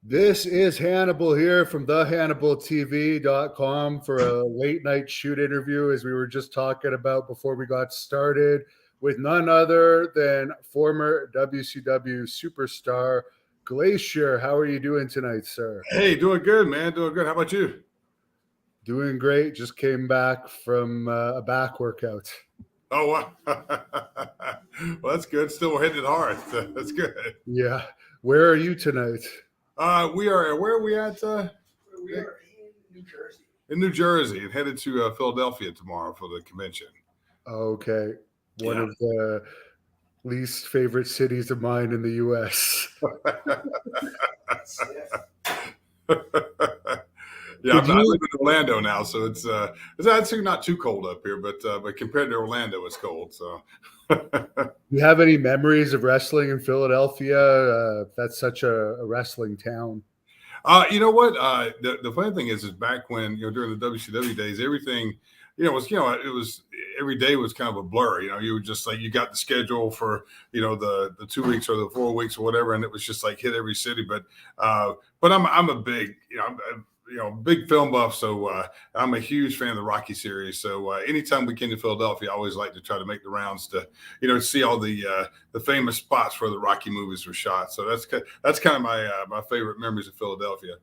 This is Hannibal here from thehannibaltv.com for a late night shoot interview, as we were just talking about before we got started, with none other than former WCW superstar Glacier. How are you doing tonight, sir? Hey, doing good, man. Doing good. How about you? Doing great. Just came back from a back workout. Oh, wow. Well, that's good. Still hitting it hard. That's good. Yeah. Where are you tonight? Where are we at? We are in New Jersey. In New Jersey, and headed to Philadelphia tomorrow for the convention. Okay. One Yeah. of the least favorite cities of mine in the U.S. Yeah, I live in Orlando now, so it's actually not too cold up here, but compared to Orlando, it's cold. So, Do you have any memories of wrestling in Philadelphia? That's such a wrestling town. You know what? The funny thing is back when during the WCW days, everything it was every day was kind of a blur. You were just like you got the schedule for the 2 weeks or the 4 weeks or whatever, and it was just like hit every city. But I'm a big big film buff, so I'm a huge fan of the Rocky series. So anytime we came to Philadelphia, I always like to try to make the rounds to see all the famous spots where the Rocky movies were shot. So that's kind of my favorite memories of Philadelphia.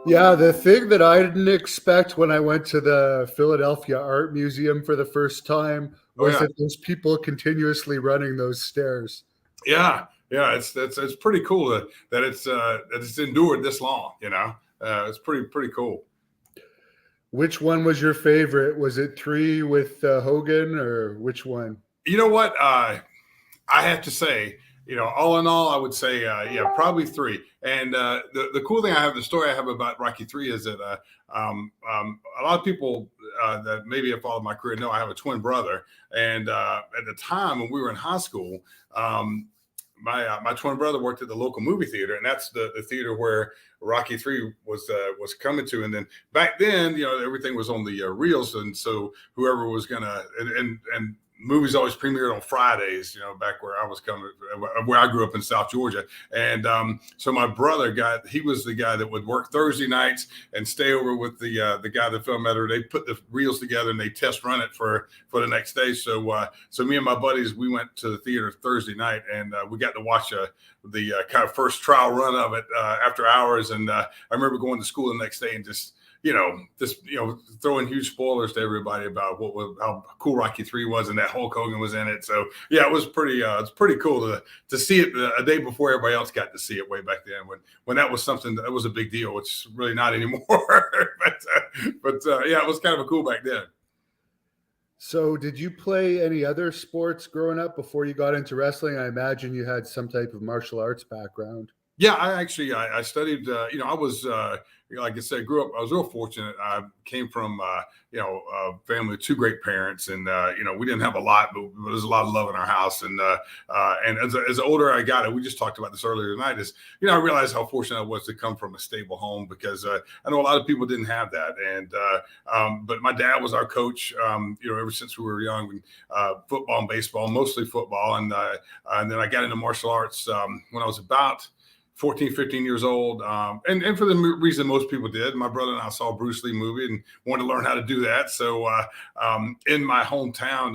Yeah, the thing that I didn't expect when I went to the Philadelphia Art Museum for the first time was that there's people continuously running those stairs. Yeah, it's pretty cool that it's endured this long. It's pretty cool. Which one was your favorite? Was it 3 with Hogan, or which one? You know what? I have to say, all in all, I would say, probably 3. And the cool thing the story I have about Rocky 3 is that a lot of people that maybe have followed my career know I have a twin brother. And at the time when we were in high school, my twin brother worked at the local movie theater, and that's the theater where Rocky 3 was coming to. And then back then, everything was on the reels, and so whoever was gonna and movies always premiered on Fridays, back where I grew up in South Georgia. And so my brother he was the guy that would work Thursday nights and stay over with the guy that filmed editor. They put the reels together and they test run it for the next day. So me and my buddies, we went to the theater Thursday night, and we got to watch the kind of first trial run of it after hours. And I remember going to school the next day and just throwing huge spoilers to everybody about how cool Rocky 3 was, and that Hulk Hogan was in it. So yeah, it was it's pretty cool to see it a day before everybody else got to see it way back then when that was something that was a big deal, which is really not anymore. but yeah, it was kind of cool back then. So did you play any other sports growing up before you got into wrestling? I imagine you had some type of martial arts background. Yeah, I studied. I was like I said, grew up. I was real fortunate. I came from a family with 2 great parents, and we didn't have a lot, but there was a lot of love in our house. And as older I got, we just talked about this earlier tonight. I realized how fortunate I was to come from a stable home, because I know a lot of people didn't have that. And but my dad was our coach. Ever since we were young, football and baseball, mostly football, and then I got into martial arts when I was about 14, 15 years old. And for the reason most people did, my brother and I saw a Bruce Lee movie and wanted to learn how to do that. So in my hometown,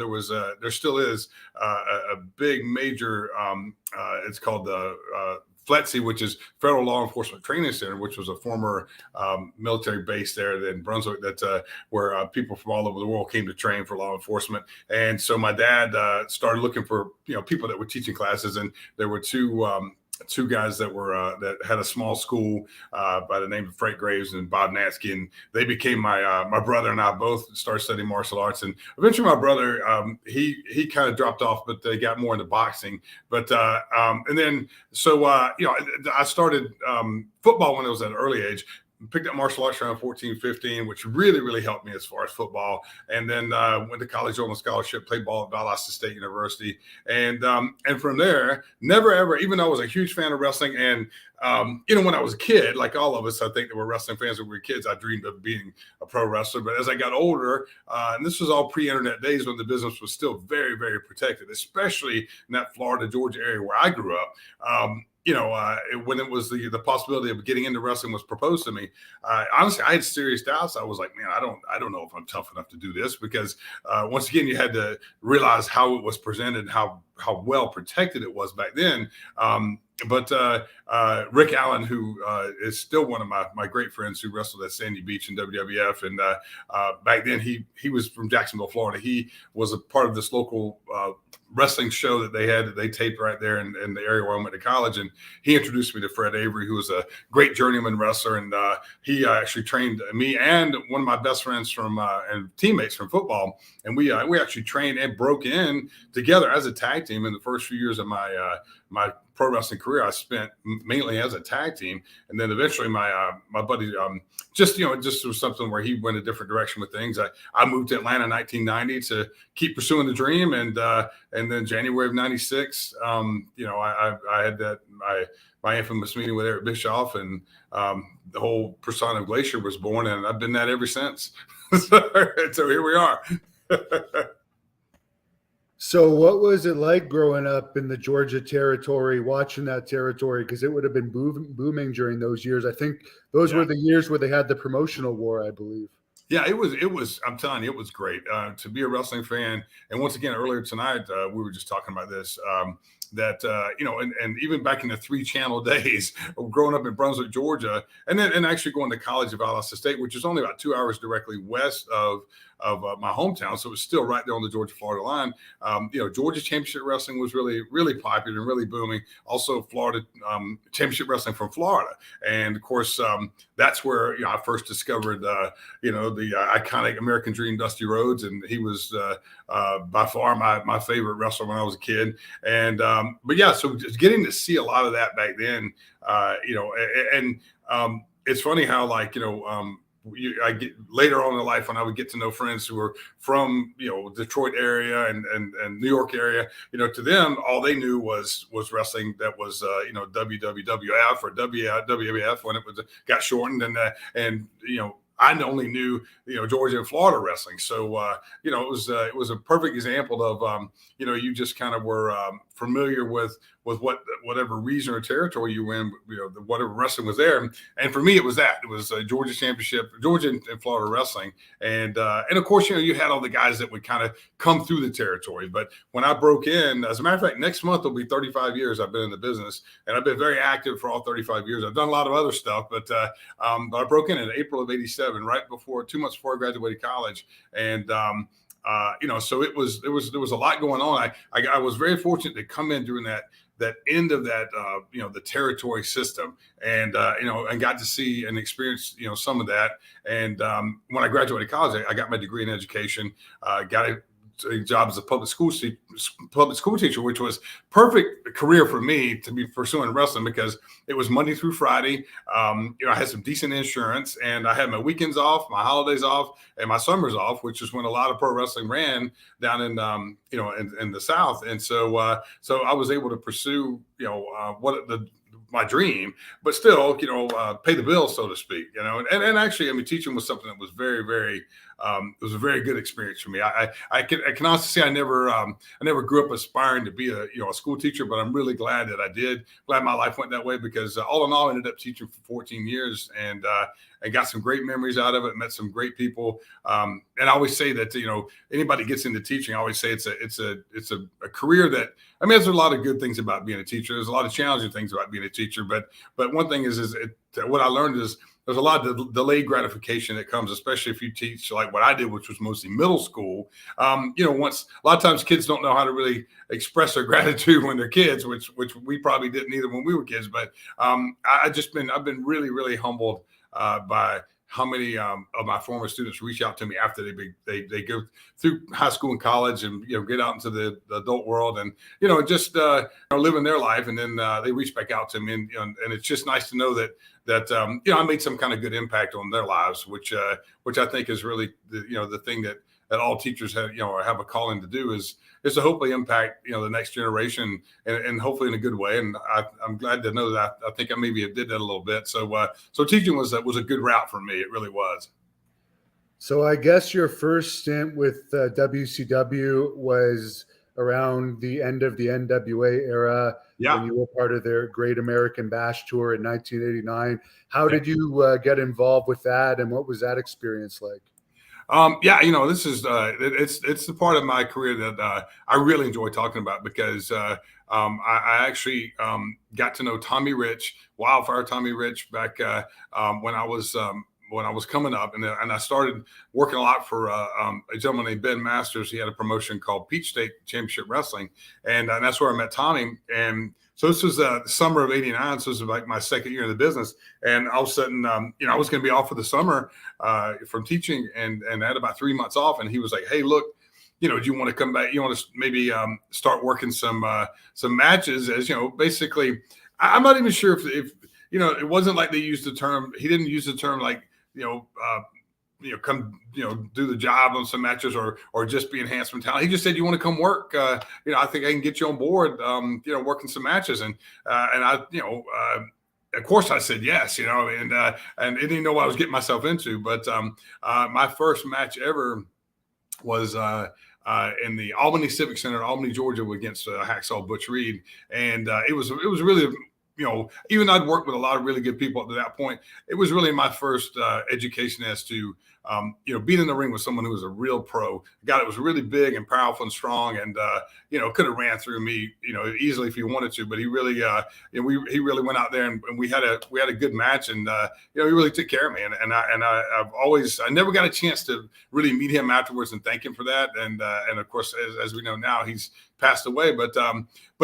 there still is a big major, it's called the FLETC, which is Federal Law Enforcement Training Center, which was a former military base there in Brunswick, where people from all over the world came to train for law enforcement. And so my dad started looking for people that were teaching classes, and there were two guys that had a small school by the name of Frank Graves and Bob Natsky, and they became my brother and I both started studying martial arts. And eventually my brother he kind of dropped off, but they got more into boxing. But and then I started football when I was at an early age. Picked up martial arts around 14, 15, which really, really helped me as far as football. And then went to college on a scholarship, played ball at Valdosta State University. And from there, never, ever, even though I was a huge fan of wrestling, and, when I was a kid, like all of us, I think that were wrestling fans when we were kids, I dreamed of being a pro wrestler. But as I got older, and this was all pre-internet days when the business was still very, very protected, especially in that Florida, Georgia area where I grew up. when it was the possibility of getting into wrestling was proposed to me, honestly, I had serious doubts. I was like, man, I don't know if I'm tough enough to do this, because once again, you had to realize how it was presented, how well protected it was back then. But Rick Allen, who is still one of my great friends, who wrestled at Sandy Beach in WWF, and back then he was from Jacksonville, Florida. He was a part of this local wrestling show that they taped right there in the area where I went to college, and he introduced me to Fred Avery, who was a great journeyman wrestler, and he actually trained me and one of my best friends from and teammates from football, and we actually trained and broke in together as a tag team in the first few years of my pro wrestling career. I spent mainly as a tag team, and then eventually my buddy just was something where he went a different direction with things. I moved to Atlanta in 1990 to keep pursuing the dream, and then January of '96, I had my infamous meeting with Eric Bischoff, and the whole persona of Glacier was born, and I've been that ever since. So here we are. So what was it like growing up in the Georgia territory, watching that territory? Because it would have been booming during those years. I think those were the years where they had the promotional war, I believe. Yeah, it was, I'm telling you, it was great to be a wrestling fan. And once again, earlier tonight, we were just talking about this, and even back in the 3-channel days, growing up in Brunswick, Georgia, and actually going to college at Valdosta State, which is only about 2 hours directly west of my hometown. So it was still right there on the Georgia-Florida line. Georgia Championship Wrestling was really, really popular and really booming. Also, Florida Championship Wrestling from Florida. And of course, that's where I first discovered, the iconic American Dream Dusty Rhodes. And he was by far my favorite wrestler when I was a kid. And so just getting to see a lot of that back then, it's funny how I get later on in life when I would get to know friends who were from Detroit area and New York area, to them all they knew was wrestling that was WWF or WWF when it got shortened, and I only knew Georgia and Florida wrestling. So it was a perfect example of you just kind of were familiar with whatever region or territory you were in, whatever wrestling was there. And for me, it was Georgia Championship, Georgia and Florida wrestling, and of course you had all the guys that would kind of come through the territory. But when I broke in, as a matter of fact, next month will be 35 years I've been in the business, and I've been very active for all 35 years. I've done a lot of other stuff, but I broke in April of '87, right before 2 months before I graduated college, and so there was a lot going on. I was very fortunate to come in during that end of that, the territory system, and got to see and experience, some of that. And when I graduated college, I got my degree in education, got a job as a public school teacher, which was perfect career for me to be pursuing wrestling, because it was Monday through Friday. I had some decent insurance, and I had my weekends off, my holidays off, and my summers off, which is when a lot of pro wrestling ran down in in the South. And so I was able to pursue my dream, but still, pay the bills, so to speak, and actually, teaching was something that was very, very, it was a very good experience for me. I can honestly say I never grew up aspiring to be a school teacher, but I'm really glad that I did. Glad my life went that way, because all in all, I ended up teaching for 14 years, and got some great memories out of it. Met some great people, and I always say that anybody gets into teaching, I always say it's a career that, there's a lot of good things about being a teacher. There's a lot of challenging things about being a teacher, but one thing is what I learned is there's a lot of delayed gratification that comes, especially if you teach like what I did, which was mostly middle school. Once a lot of times kids don't know how to really express their gratitude when they're kids, which we probably didn't either when we were kids. But I've been really, really humbled by how many of my former students reach out to me after they go through high school and college, and get out into the adult world, and just living their life, and then they reach back out to me, and it's just nice to know that I made some kind of good impact on their lives, which I think is really the thing that all teachers have a calling to do is to hopefully impact the next generation, and hopefully in a good way. And I'm glad to know that I think I maybe did that a little bit. So teaching was a good route for me. It really was. So I guess your first stint with WCW was around the end of the NWA era Yeah. when you were part of their Great American Bash Tour in 1989. How did you get involved with that, and what was that experience like? Yeah, this is it's the part of my career that I really enjoy talking about because I actually got to know Tommy Rich, Wildfire Tommy Rich, back when I was coming up, and I started working a lot for a gentleman named Ben Masters. He had a promotion called Peach State Championship Wrestling, and that's where I met Tommy. And so this was the summer of '89. So this was like my second year in the business, and all of a sudden, I was going to be off for the summer from teaching, and I had about 3 months off. And he was like, "Hey, look, do you want to come back? You want to maybe start working some matches?" As basically, I'm not even sure if it wasn't like they used the term. He didn't use the term like come, do the job on some matches or just be enhancement talent. He just said, "You want to come work? I think I can get you on board, working some matches." And I, of course I said yes, and I didn't know what I was getting myself into. But my first match ever was in the Albany Civic Center, Albany, Georgia, against Hacksaw Butch Reed. And it was really, even I'd worked with a lot of really good people up to that point. It was really my first education as to, being in the ring with someone who was a real pro, a guy that was really big and powerful and strong, and could have ran through me, easily if he wanted to. But he really, he really went out there, and we had a good match, and he really took care of me. And I never got a chance to really meet him afterwards and thank him for that. And of course, as we know now, he's passed away, but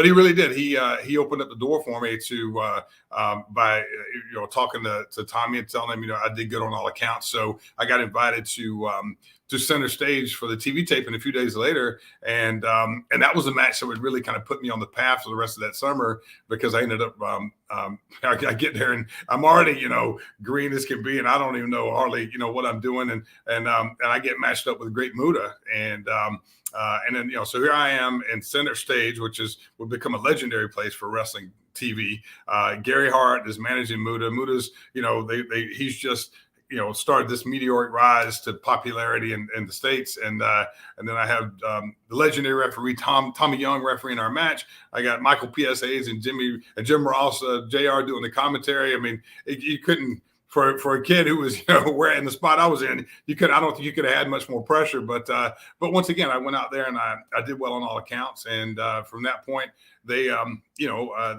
he really did. He opened up the door for me to by talking to Tommy and telling him I did good on all accounts. So I got invited to center stage for the TV taping a few days later, and that was a match that would really kind of put me on the path for the rest of that summer, because I ended up I get there and I'm already green as can be, and I don't even know hardly what I'm doing, and I get matched up with Great Muta, and then so here I am in center stage, which would become a legendary place for wrestling TV. Gary Hart is managing Muta. Muta's he's just started this meteoric rise to popularity in the States. And then I have the legendary referee, Tommy Young, refereeing our match. I got Michael PSAs and Jim Ross, JR, doing the commentary. I mean, you couldn't, for a kid who was, where in the spot I was in, I don't think you could have had much more pressure. But once again, I went out there and I did well on all accounts. And from that point, they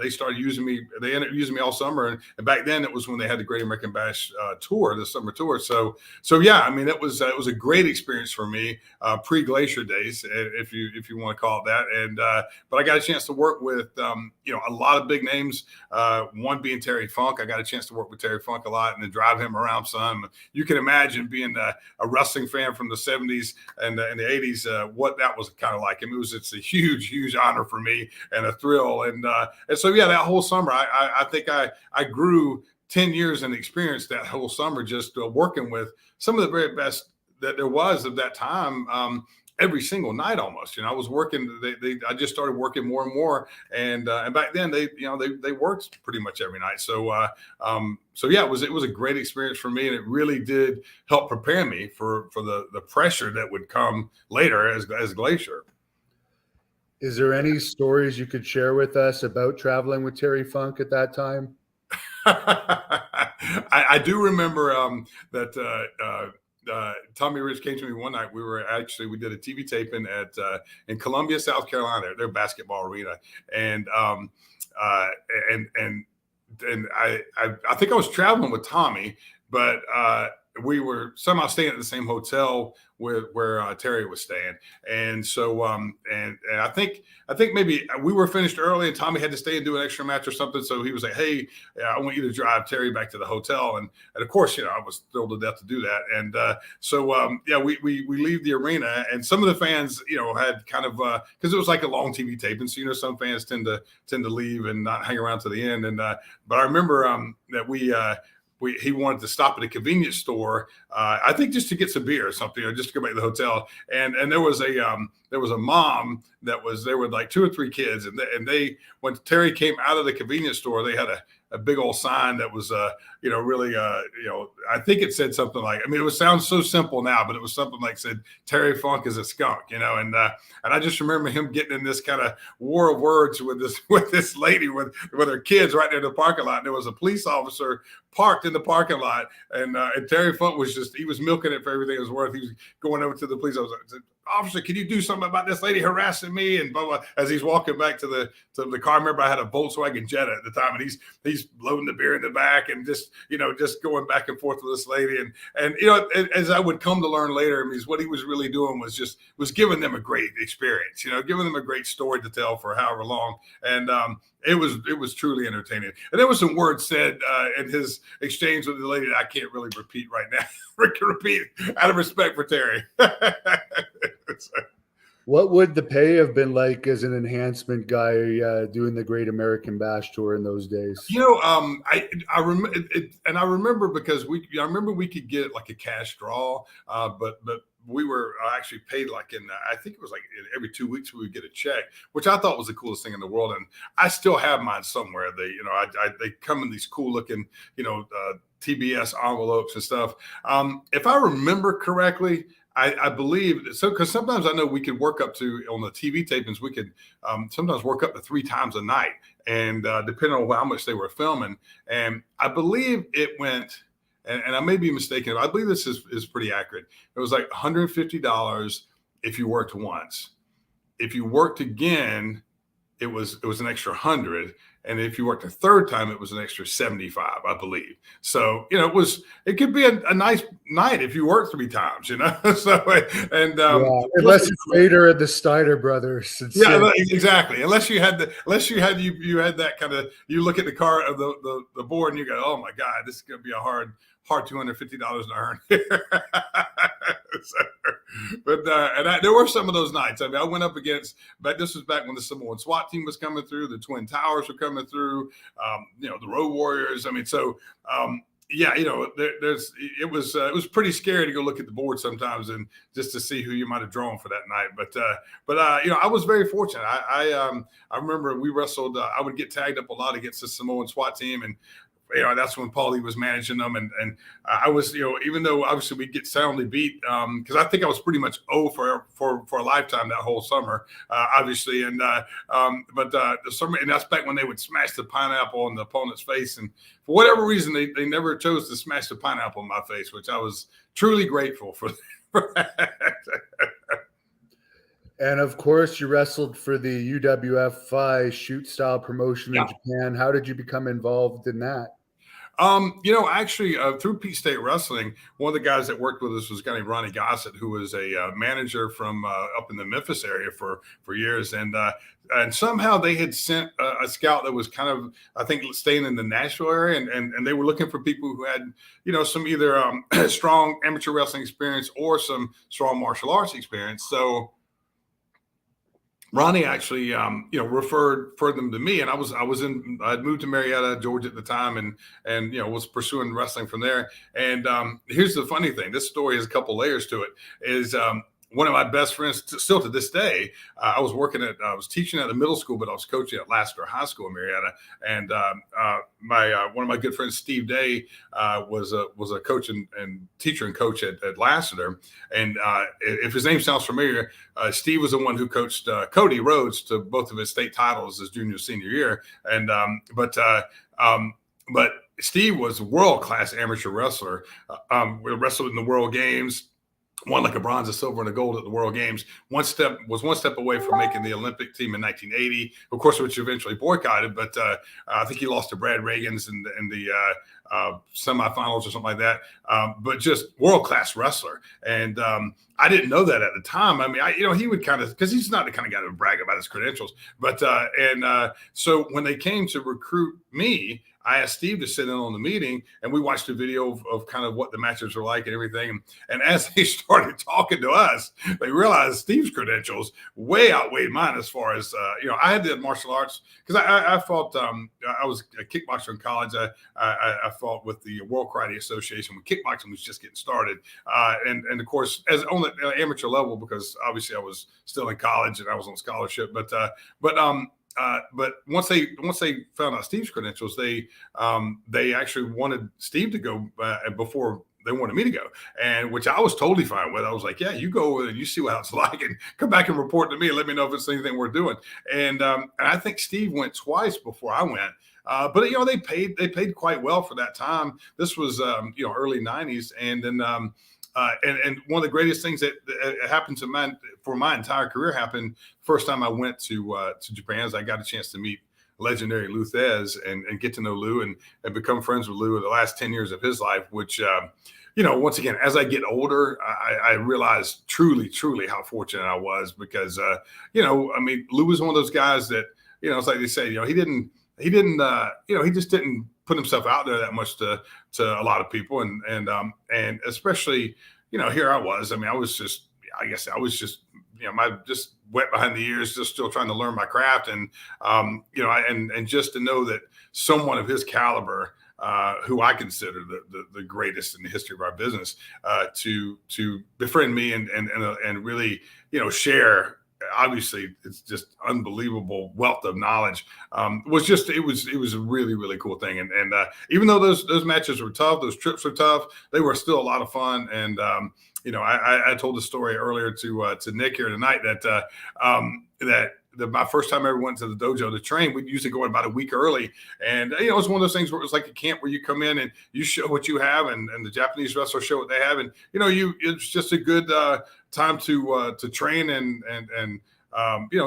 started using me. They ended up using me all summer. And back then, it was when they had the Great American Bash tour, the summer tour. So yeah, I mean, it was a great experience for me, pre-Glacier days, if you want to call it that. And but I got a chance to work with a lot of big names. One being Terry Funk. I got a chance to work with Terry Funk a lot and then drive him around some. You can imagine being a wrestling fan from the 70s and the 80s, what that was kind of like. I mean, it's a huge honor for me and a thrill. And so, yeah, that whole summer, I think I grew 10 years in experience that whole summer, just working with some of the very best that there was at that time. Every single night almost, I was working. I just started working more and more, and back then they worked pretty much every night. So yeah, it was a great experience for me, and it really did help prepare me for the pressure that would come later as Glacier. Is there any stories you could share with us about traveling with Terry Funk at that time? I do remember that. Tommy Rich came to me one night. We did a TV taping in Columbia, South Carolina, their basketball arena, and I think I was traveling with Tommy, but we were somehow staying at the same hotel where Terry was staying, and so and I think maybe we were finished early, and Tommy had to stay and do an extra match or something. So he was like, "Hey, I want you to drive Terry back to the hotel," and of course, I was thrilled to death to do that. And yeah, we leave the arena, and some of the fans, had kind of because it was like a long TV taping, so some fans tend to leave and not hang around to the end. And but I remember that he wanted to stop at a convenience store, I think just to get some beer or something, or just to go back to the hotel. And there was a mom that was there with like 2 or 3 kids, and they when Terry came out of the convenience store, they had a big old sign that was, really, I think it said something like, I mean, it sounds so simple now, but it was something like said, Terry Funk is a skunk, and I just remember him getting in this kind of war of words with this lady with her kids right there in the parking lot. And there was a police officer parked in the parking lot, and Terry Funk he was milking it for everything it was worth. He was going over to the police officer, can you do something about this lady harassing me? And blah, blah, as he's walking back to the car. I remember I had a Volkswagen Jetta at the time, and he's loading the beer in the back and just going back and forth with this lady. And as I would come to learn later, I mean, what he was really doing was giving them a great experience, giving them a great story to tell for however long. And it was truly entertaining. And there was some words said in his exchange with the lady that I can't really repeat right now. Repeat out of respect for Terry. What would the pay have been like as an enhancement guy doing the Great American Bash Tour in those days? I remember it, and I remember because I remember we could get like a cash draw, but we were actually paid like I think it was like every 2 weeks we would get a check, which I thought was the coolest thing in the world. And I still have mine somewhere. They come in these cool looking, TBS envelopes and stuff. If I remember correctly, I believe so, because sometimes I know we could work up to, on the TV tapings, we could sometimes work up to 3 times a night, and depending on how much they were filming. And I believe it went, and I may be mistaken, but I believe this is pretty accurate. It was like $150 if you worked once. If you worked again, it was an extra 100. And if you worked a third time, it was an extra 75, I believe. So, it could be a nice night if you work 3 times, So, and unless it's Vader and the Steiner brothers. Yeah, exactly. Unless you had that kind of, you look at the car of the board and you go, oh my God, this is going to be a hard $250 to earn here. But there were some of those nights. I mean, I went up against, but this was back when the Samoan SWAT team was coming through, the Twin Towers were coming through, the Road Warriors. I mean, so it was pretty scary to go look at the board sometimes and just to see who you might have drawn for that night. But I was very fortunate. I remember we wrestled. I would get tagged up a lot against the Samoan SWAT team, and that's when Paulie was managing them. And I was, even though obviously we get soundly beat, because I think I was pretty much for a lifetime that whole summer, obviously. And but the summer, and that's back when they would smash the pineapple on the opponent's face. And for whatever reason, they never chose to smash the pineapple in my face, which I was truly grateful for that. And of course, you wrestled for the UWF shoot style promotion in Japan. How did you become involved in that? Actually, through Peak State Wrestling, one of the guys that worked with us was a guy named Ronnie Gossett, who was a manager from up in the Memphis area for years. And somehow they had sent a scout that was kind of, I think, staying in the Nashville area. And they were looking for people who had, some either strong amateur wrestling experience or some strong martial arts experience. So Ronnie actually, referred them to me, and I'd moved to Marietta, Georgia at the time, and was pursuing wrestling from there. And here's the funny thing: this story has a couple layers to it. Is one of my best friends, still to this day, I was teaching at a middle school, but I was coaching at Lassiter High School in Marietta. And one of my good friends, Steve Day, was a coach and teacher and coach at Lassiter. And if his name sounds familiar, Steve was the one who coached Cody Rhodes to both of his state titles his junior senior year. And but Steve was a world-class amateur wrestler. We wrestled in the World Games. Won like a bronze, a silver, and a gold at the World Games. One step away from making the Olympic team in 1980, of course, which eventually boycotted. But I think he lost to Brad Reagans in the semifinals or something like that. But just world-class wrestler. And I didn't know that at the time. I mean, he would kind of, because he's not the kind of guy to brag about his credentials. But so when they came to recruit me, I asked Steve to sit in on the meeting, and we watched a video of kind of what the matches were like and everything. And as they started talking to us, they realized Steve's credentials way outweighed mine as far as, I had the martial arts, because I fought, I was a kickboxer in college. I fought with the World Karate Association when kickboxing was just getting started. And of course, as on the amateur level, because obviously I was still in college and I was on scholarship, but but once they found out Steve's credentials, they actually wanted Steve to go before they wanted me to go, and which I was totally fine with. I was like, yeah, you go and you see what it's like, and come back and report to me and let me know if it's anything worth doing. And I think Steve went twice before I went. But they paid quite well for that time. This was early '90s, and then and one of the greatest things that happened to my entire career happened first time I went to Japan. As I got a chance to meet legendary Lou Thez and get to know Lou and become friends with Lou in the last 10 years of his life, which once again, as I get older, I realize truly how fortunate I was, because Lou was one of those guys that it's like they say, he just didn't put himself out there that much to a lot of people, and especially here I was. I mean, I was just just wet behind the ears, just still trying to learn my craft, and and just to know that someone of his caliber, who I consider the greatest in the history of our business, to befriend me and really share. Obviously, it's just unbelievable wealth of knowledge. It was a really cool thing. And even though those matches were tough, those trips were tough, they were still a lot of fun. And I told the story earlier to Nick here tonight that my first time I ever went to the dojo to train, we'd usually go in about a week early. And, it was one of those things where it was like a camp where you come in and you show what you have, and the Japanese wrestlers show what they have. And, it's just a good time to train and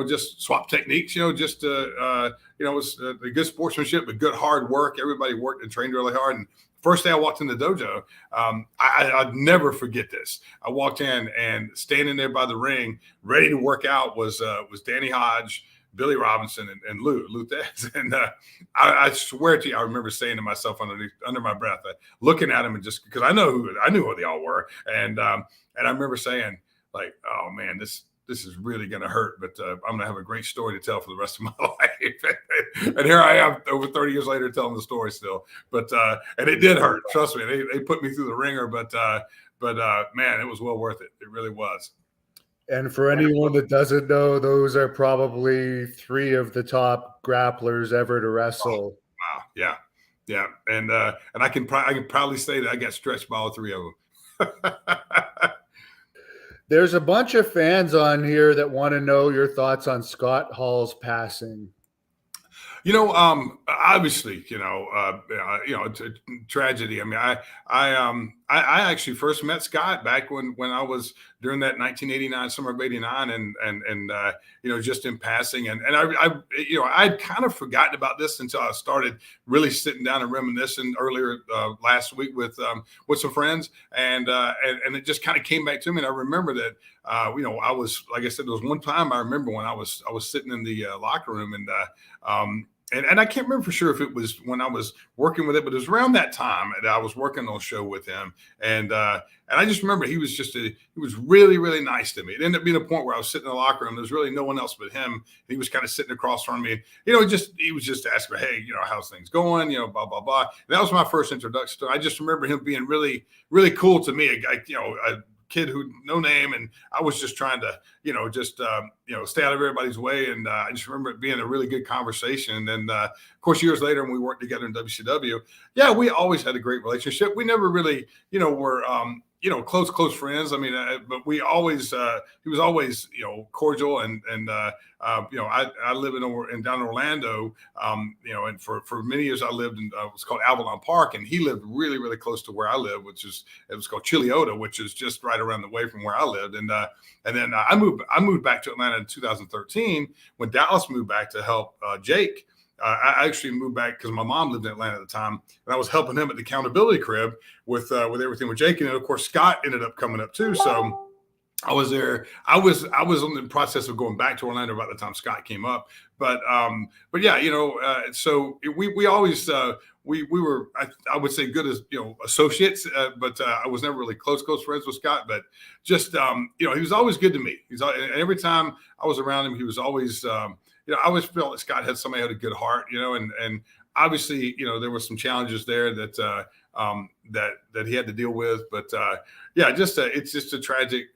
just swap techniques, it was a good sportsmanship, but good hard work. Everybody worked and trained really hard. And first day I walked in the dojo, I'd never forget this. I walked in, and standing there by the ring, ready to work out, was Danny Hodge, Billy Robinson, and Lou Thez. And I swear to you, I remember saying to myself under my breath, looking at him, and just because I knew who they all were, and I remember saying, like, oh man, this is really going to hurt, but I'm going to have a great story to tell for the rest of my life. And here I am over 30 years later telling the story still. But and it did hurt. Trust me, they put me through the ringer, but man, it was well worth it. It really was. And for anyone that doesn't know, those are probably 3 of the top grapplers ever to wrestle. Oh, wow, yeah, and I can proudly say that I got stretched by all 3 of them. There's a bunch of fans on here that want to know your thoughts on Scott Hall's passing. Obviously, it's a tragedy. I mean, I actually first met Scott back when I was during that 1989 summer of '89, and just in passing, and I'd kind of forgotten about this until I started really sitting down and reminiscing earlier last week with some friends, and it just kind of came back to me, and I remember that I was, like I said, there was one time I remember when I was sitting in the locker room, and I can't remember for sure if it was when I was working with it, but it was around that time that I was working on a show with him. And I just remember he was really, really nice to me. It ended up being a point where I was sitting in the locker room. There's really no one else but him. He was kind of sitting across from me. He was just asking me, hey, how's things going? Blah, blah, blah. And that was my first introduction. I just remember him being really, really cool to me. A kid who no name, and I was just trying to stay out of everybody's way, and I just remember it being a really good conversation. And then of course years later, when we worked together in WCW, we always had a great relationship. We never really were close friends. I mean, but we always he was always cordial, and I live in down in Orlando, and for many years I lived in what's called Avalon Park, and he lived really, really close to where I live, it was called Chiliota, which is just right around the way from where I lived. And then I moved back to Atlanta in 2013 when Dallas moved back to help Jake. I actually moved back because my mom lived in Atlanta at the time, and I was helping him at the accountability crib with everything with Jake. And then, of course, Scott ended up coming up too. So I was there. I was in the process of going back to Orlando about the time Scott came up. But yeah, so we always we were, I would say, good as associates, but I was never really close friends with Scott. But just he was always good to me. And every time I was around him, he was always I always felt that Scott had somebody who had a good heart, and obviously, there were some challenges there that he had to deal with, but it's just a tragic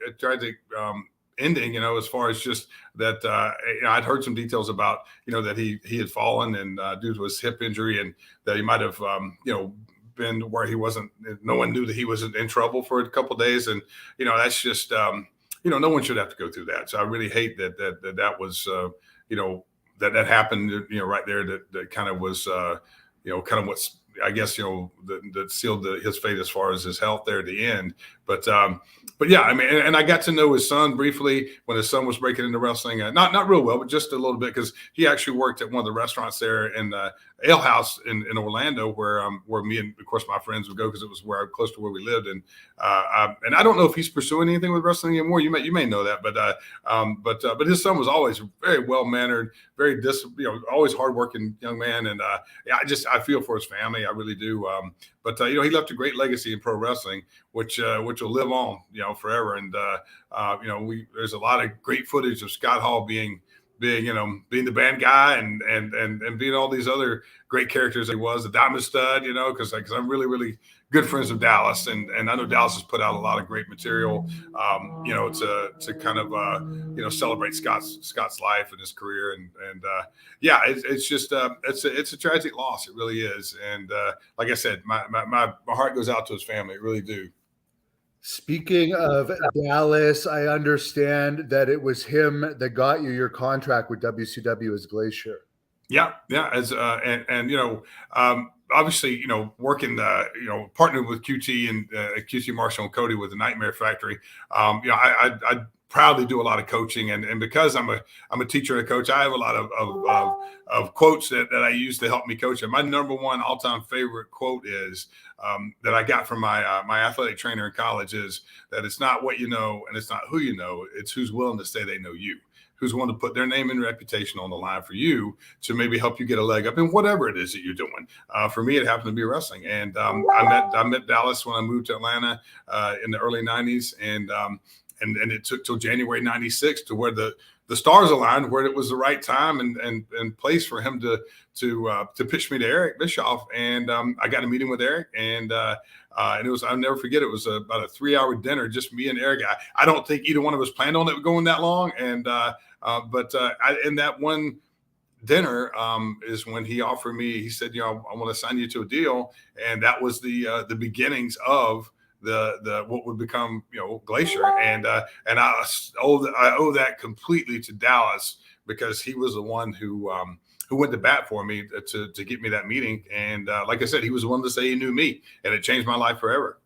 ending, as far as just that, I'd heard some details about, that he had fallen and due to his hip injury, and that he might have, been where he wasn't, no one knew that he was in trouble for a couple of days. And, that's just, no one should have to go through that. So I really hate that was, that happened, right there, that kind of was, kind of what's, I guess, that sealed his fate as far as his health there at the end. But yeah, I mean, and I got to know his son briefly when his son was breaking into wrestling. Not real well, but just a little bit, because he actually worked at one of the restaurants there in the Ale House in Orlando, where me and, of course, my friends would go, because it was close to where we lived. And I don't know if he's pursuing anything with wrestling anymore. You may know that, but his son was always very well mannered, very disciplined, always hardworking young man. And I feel for his family, I really do. But he left a great legacy in pro wrestling, which will live on, forever. And there's a lot of great footage of Scott Hall being the band guy and being all these other great characters. He was the Diamond Stud, because I'm really, really good friends with Dallas, and I know Dallas has put out a lot of great material, to kind of celebrate Scott's life and his career, and it's just it's a tragic loss. It really is. And like I said, my heart goes out to his family. It really do. Speaking of Dallas, I understand that it was him that got you your contract with WCW as Glacier. Yeah. As obviously, working, partnered with QT and QT Marshall and Cody with the Nightmare Factory. I proudly do a lot of coaching, and because I'm a teacher and a coach, I have a lot of quotes that I use to help me coach. And my number one all-time favorite quote is that I got from my athletic trainer in college, is that it's not what you know and it's not who you know, it's who's willing to say they know you, who's willing to put their name and reputation on the line for you to maybe help you get a leg up in whatever it is that you're doing. For me, it happened to be wrestling. And I met Dallas when I moved to Atlanta in the early 90s. And it took till January 96 to where the stars aligned, where it was the right time and place for him to pitch me to Eric Bischoff. And I got a meeting with Eric, and it was, I'll never forget, it was about a 3-hour dinner, just me and Eric. I don't think either one of us planned on it going that long. And but in that one dinner is when he offered me, he said, I want to sign you to a deal. And that was the beginnings of the what would become Glacier, and I owe that completely to Dallas, because he was the one who went to bat for me to get me that meeting. And like I said, he was the one to say he knew me, and it changed my life forever.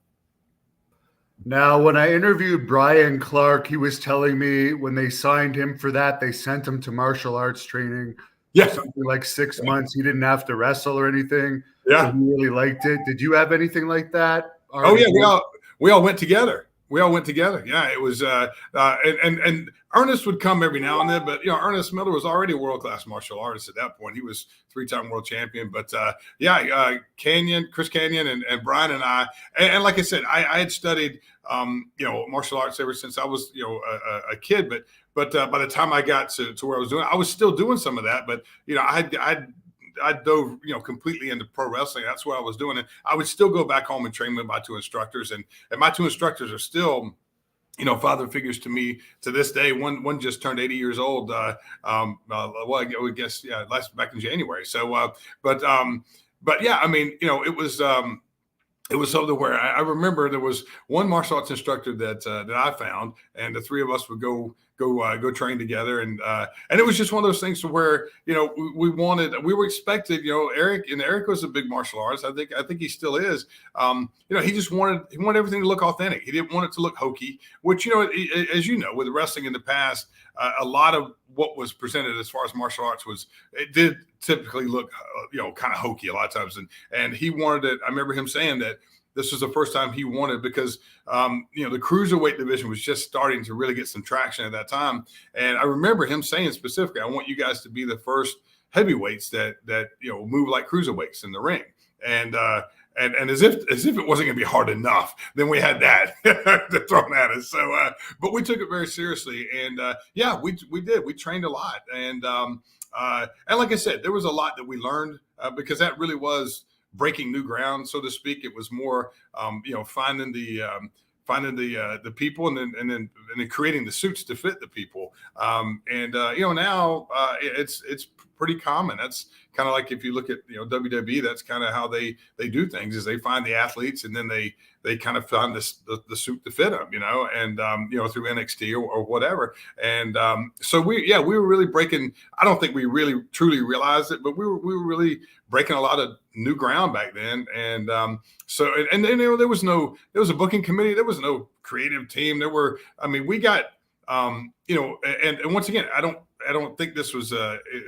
Now, when I interviewed Brian Clark, he was telling me when they signed him for that, they sent him to martial arts training. Yeah, something like 6 months. He didn't have to wrestle or anything. Yeah, so he really liked it. Did you have anything like that? Oh yeah, we all went together. Yeah, it was and Ernest would come every now and then, but Ernest Miller was already a world-class martial artist at that point. He was 3-time world champion. But Kanyon, Chris Kanyon, and Brian and I, and like I said, I had studied martial arts ever since I was a kid. But by the time I got to where I was doing, I was still doing some of that. But I dove, completely into pro wrestling. That's what I was doing. And I would still go back home and train with my 2 instructors. And my 2 instructors are still, father figures to me to this day. One just turned 80 years old. Well, I guess, back in January. So, but yeah, I mean, it was something where I remember there was one martial arts instructor that I found, and the 3 of us would go train together. And it was just one of those things to where, we were expected, Eric was a big martial artist. I think he still is. He just wanted everything to look authentic. He didn't want it to look hokey, which, as with wrestling in the past, a lot of what was presented as far as martial arts it did typically look, kind of hokey a lot of times. And he wanted it. I remember him saying that this was the first time he wanted, because, the cruiserweight division was just starting to really get some traction at that time. And I remember him saying specifically, I want you guys to be the first heavyweights that move like cruiserweights in the ring. And as if it wasn't going to be hard enough, then we had that thrown at us. So, but we took it very seriously. And we did. We trained a lot. And like I said, there was a lot that we learned, because that really was breaking new ground, so to speak. It was more, finding finding the people, and then creating the suits to fit the people. Now it's pretty common. That's kind of like if you look at WWE, that's kind of how they do things, is they find the athletes and then they kind of find the suit to fit them, and through NXT or whatever. And so we were really breaking. I don't think we really truly realized it, but we were really breaking a lot of new ground back then. And there was a booking committee. There was no creative team. We got and once again, I don't think this was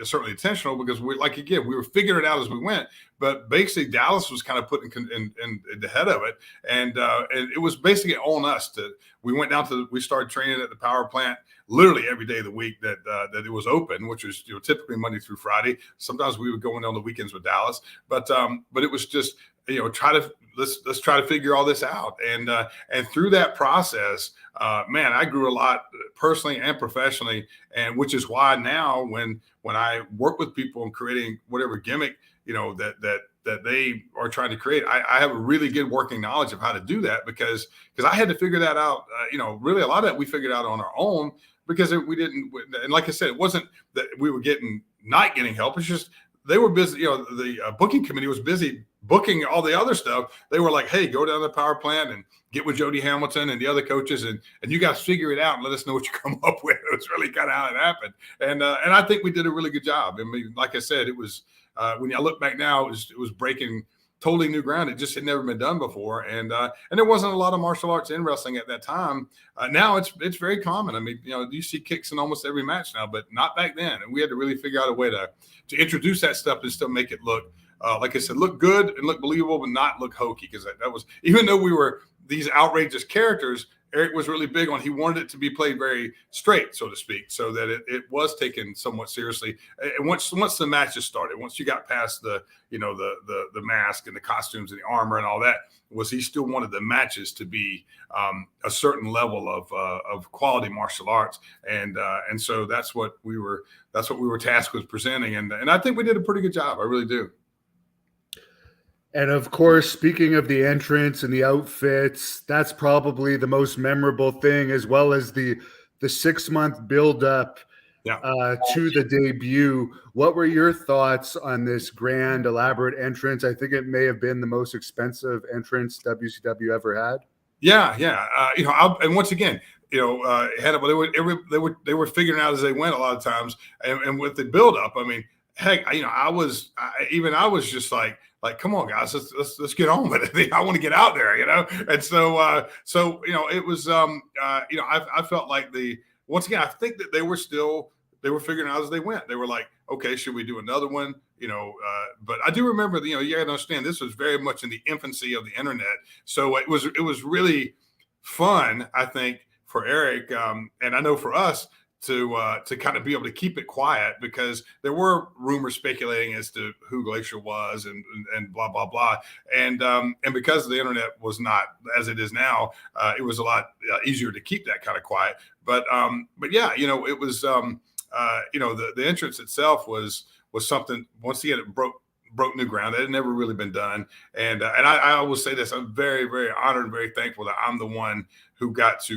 certainly intentional, because we were figuring it out as we went. But basically, Dallas was kind of put in the head of it, and it was basically on us we started training at the power plant literally every day of the week that it was open, which was typically Monday through Friday. Sometimes we would go in on the weekends with Dallas, but it was just let's try to figure all this out. And through that process, man, I grew a lot personally and professionally. And which is why now when I work with people and creating whatever gimmick, that they are trying to create, I have a really good working knowledge of how to do that, because I had to figure that out. Really a lot of that we figured out on our own, because we didn't. And like I said, it wasn't that we were not getting help. It's just they were busy. The booking committee was busy booking all the other stuff. They were like, hey, go down to the power plant and get with Jody Hamilton and the other coaches, and you guys figure it out and let us know what you come up with. It was really kind of how it happened. And I think we did a really good job. I mean, like I said, it was when I look back now, it was breaking totally new ground. It just had never been done before. And there wasn't a lot of martial arts in wrestling at that time. Now it's very common. I mean, you see kicks in almost every match now, but not back then. And we had to really figure out a way to introduce that stuff and still make it look, like I said, look good and look believable, but not look hokey. Because that was, even though we were these outrageous characters, Eric was really big on, he wanted it to be played very straight, so to speak, so that it was taken somewhat seriously. And once the matches started, once you got past the mask and the costumes and the armor and all that, he still wanted the matches to be a certain level of quality martial arts. And so that's what we were tasked with presenting. And I think we did a pretty good job. I really do. And of course, speaking of the entrance and the outfits, that's probably the most memorable thing, as well as the 6-month build-up to the debut. What were your thoughts on this grand, elaborate entrance? I think it may have been the most expensive entrance WCW ever had. Yeah. And once again, Hannibal, they were figuring out as they went a lot of times, and with the build-up, I mean, heck, I was just like, come on, guys, let's get on with it. I want to get out there, And so it was, I felt like once again, I think that they were figuring out as they went. They were like, okay, should we do another one? But I do remember, you got to understand, this was very much in the infancy of the internet. So it was really fun, I think, for Eric, and I know for us, to kind of be able to keep it quiet, because there were rumors speculating as to who Glacier was and blah, blah, blah. And because the internet was not as it is now, it was a lot easier to keep that kind of quiet. But yeah, it was, the entrance itself was something, once again, it broke new ground. That had never really been done. And I will say this, I'm very, very honored and very thankful that I'm the one who got to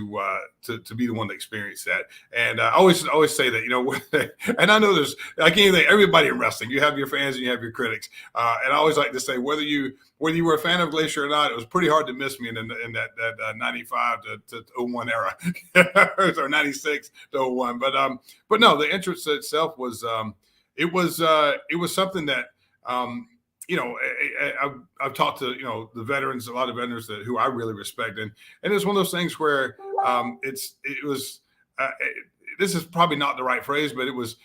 be the one to experience that. And I always say that, and I know like anything, everybody in wrestling, you have your fans and you have your critics. And I always like to say, whether you were a fan of Glacier or not, it was pretty hard to miss me in that 95 to 01 era, or 96 to 01. But no, the entrance itself was, it was something that, I've talked to, the veterans, a lot of veterans who I really respect. And it's one of those things where this is probably not the right phrase, but it was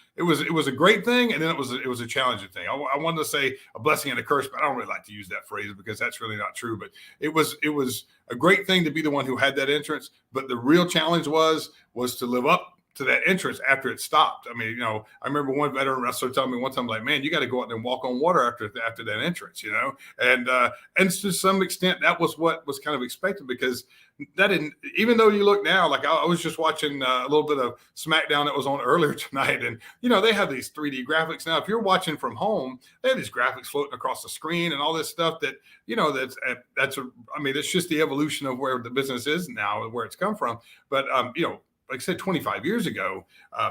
a great thing. And then it was a challenging thing. I wanted to say a blessing and a curse, but I don't really like to use that phrase because that's really not true. But it was a great thing to be the one who had that entrance. But the real challenge was to live up to that entrance after it stopped. I mean, I remember one veteran wrestler telling me one time, like, man, you got to go out there and walk on water after that entrance, and to some extent that was what was kind of expected, because that didn't, even though you look now, like I was just watching a little bit of SmackDown that was on earlier tonight, and they have these 3D graphics now. If you're watching from home, they have these graphics floating across the screen and all this stuff that it's just the evolution of where the business is now and where it's come from. But like I said, 25 years ago,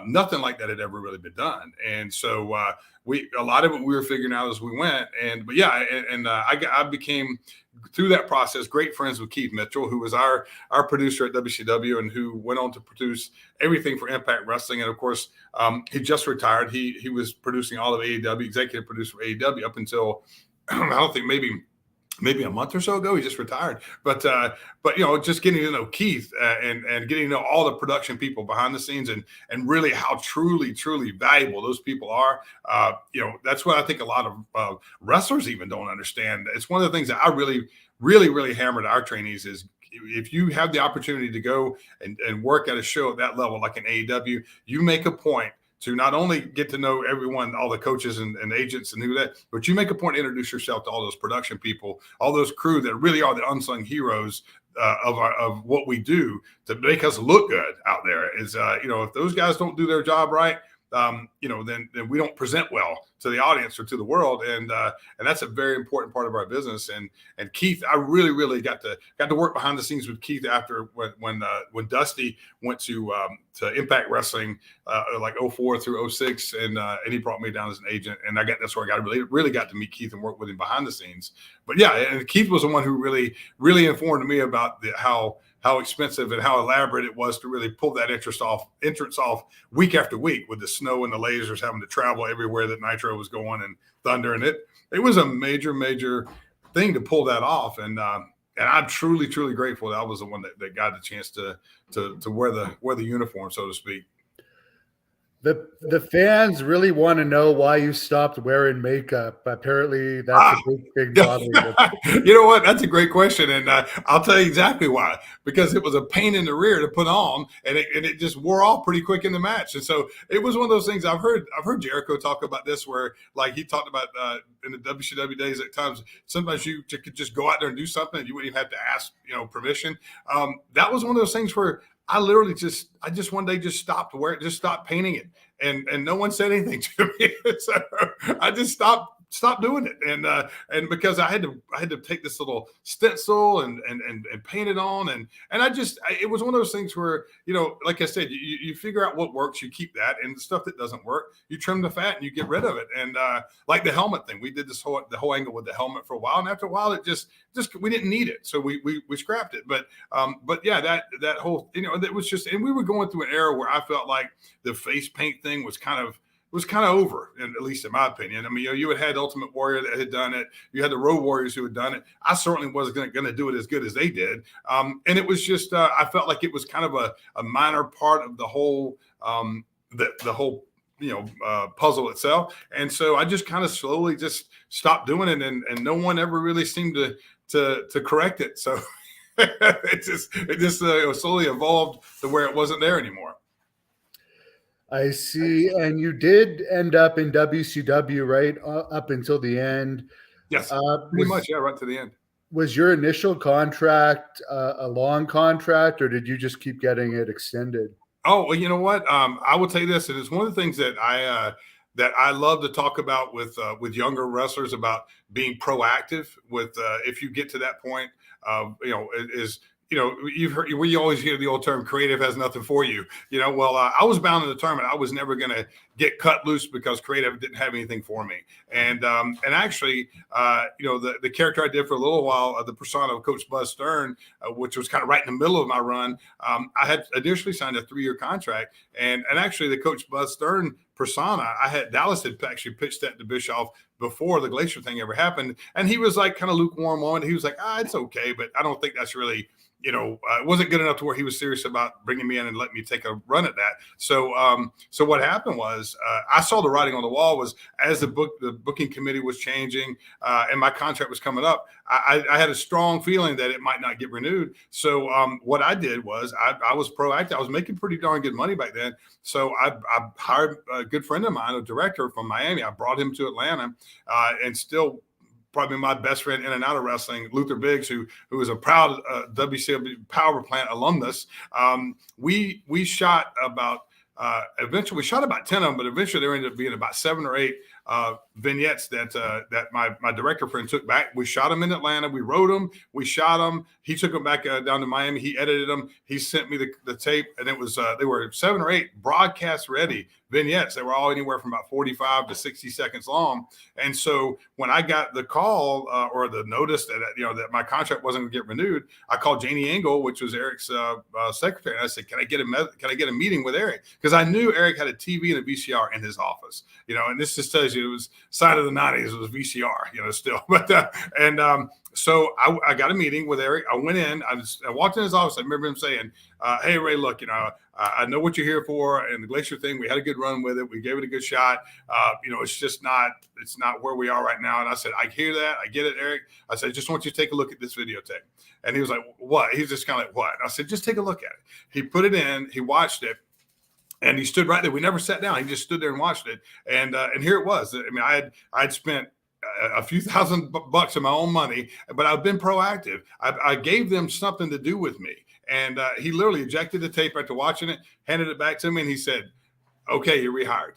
nothing like that had ever really been done. And so a lot of it we were figuring out as we went. I became, through that process, great friends with Keith Mitchell, who was our producer at WCW and who went on to produce everything for Impact Wrestling. And of course, he just retired. He was producing all of AEW, executive producer for AEW up until I don't think maybe a month or so ago. He just retired. But just getting to know Keith and getting to know all the production people behind the scenes and really how truly valuable those people are. That's what I think a lot of wrestlers even don't understand. It's one of the things that I really hammer to our trainees is, if you have the opportunity to go and work at a show at that level, like an AEW, you make a point to not only get to know everyone, all the coaches and agents and who that, but you make a point to introduce yourself to all those production people, all those crew that really are the unsung heroes of what we do to make us look good out there. Is if those guys don't do their job right, then we don't present well to the audience or to the world, and that's a very important part of our business. And Keith, I really got to work behind the scenes with Keith after when Dusty went to Impact Wrestling like 04 through 06, and he brought me down as an agent, and that's where I really got to meet Keith and work with him behind the scenes. But yeah, and Keith was the one who really informed me about how expensive and how elaborate it was to really pull that entrance off week after week, with the snow and the lasers having to travel everywhere that Nitro was going, and Thunder. And it was a major thing to pull that off. And I'm truly grateful that I was the one that got the chance to wear the uniform, so to speak. The fans really want to know why you stopped wearing makeup. Apparently, that's a big problem. You know what? That's a great question, and I'll tell you exactly why. Because it was a pain in the rear to put on, and it just wore off pretty quick in the match. And so it was one of those things. I've heard Jericho talk about this, where like he talked about in the WCW days, at times sometimes you could just go out there and do something, and you wouldn't even have to ask permission. That was one of those things where I literally just one day just stopped painting it, and no one said anything to me. So I just stopped doing it, and because I had to take this little stencil and paint it on, and it was one of those things where, like I said, you figure out what works, you keep that, and the stuff that doesn't work, you trim the fat and you get rid of it. And like the helmet thing, we did the whole angle with the helmet for a while, and after a while it just we didn't need it, so we scrapped it. But yeah, that whole that was just, and we were going through an era where I felt like the face paint thing was kind of over, at least in my opinion. I mean, you had Ultimate Warrior that had done it. You had the Road Warriors who had done it. I certainly wasn't going to do it as good as they did. And it was just, I felt like it was kind of a minor part of the whole, the whole, puzzle itself. And so I just kind of slowly just stopped doing it, and no one ever really seemed to correct it. So it just slowly evolved to where it wasn't there anymore. I see. And you did end up in WCW, right? Up until the end. Yes, pretty much. Yeah, right to the end. Was your initial contract a long contract, or did you just keep getting it extended? Oh, well, you know what? I will tell you this. It is one of the things that I love to talk about with younger wrestlers, about being proactive with if you get to that point, we always hear the old term, creative has nothing for you. Well, I was bound to determine I was never going to get cut loose because creative didn't have anything for me. And actually, the character I did for a little while, the persona of Coach Buzz Stern, which was kind of right in the middle of my run, I had initially signed a 3-year contract. And actually, the Coach Buzz Stern persona. Dallas had actually pitched that to Bischoff before the Glacier thing ever happened. And he was like kind of lukewarm on it. He was like, it's okay, but I don't think that's really, it wasn't good enough to where he was serious about bringing me in and letting me take a run at that. So what happened was I saw the writing on the wall was as the booking committee was changing and my contract was coming up, I had a strong feeling that it might not get renewed. So what I did was I was proactive. I was making pretty darn good money back then. So I hired a good friend of mine, a director from Miami. I brought him to Atlanta and still probably my best friend in and out of wrestling, Luther Biggs, who is a proud WCW Power Plant alumnus. We shot about eventually we shot about 10 of them, but eventually there ended up being about 7 or 8 vignettes that my director friend took back. We shot them in Atlanta. We wrote them. We shot them. He took them back down to Miami. He edited them. He sent me the tape, and it was they were 7 or 8 broadcast ready vignettes. They were all anywhere from about 45 to 60 seconds long. And so when I got the call or the notice that my contract wasn't going to get renewed, I called Janie Engel, which was Eric's secretary, and I said, "Can I get a meeting with Eric?" Because I knew Eric had a TV and a VCR in his office. And this just tells you it was sign of the 90s. It was VCR, still. But so I got a meeting with Eric. I went in. I walked in his office. I remember him saying, "Hey, Ray, look, I know what you're here for, and the Glacier thing. We had a good run with it. We gave it a good shot. It's not where we are right now." And I said, "I hear that. I get it, Eric." I said, "I just want you to take a look at this videotape." And he was like, "What?" He's just kind of like, "What?" And I said, "Just take a look at it." He put it in. He watched it. And he stood right there. We never sat down. He just stood there and watched it. And here it was. I mean, I'd spent a few $1,000s of my own money, but I've been proactive. I gave them something to do with me. And he literally ejected the tape after watching it, handed it back to me, and he said, "Okay, you're rehired."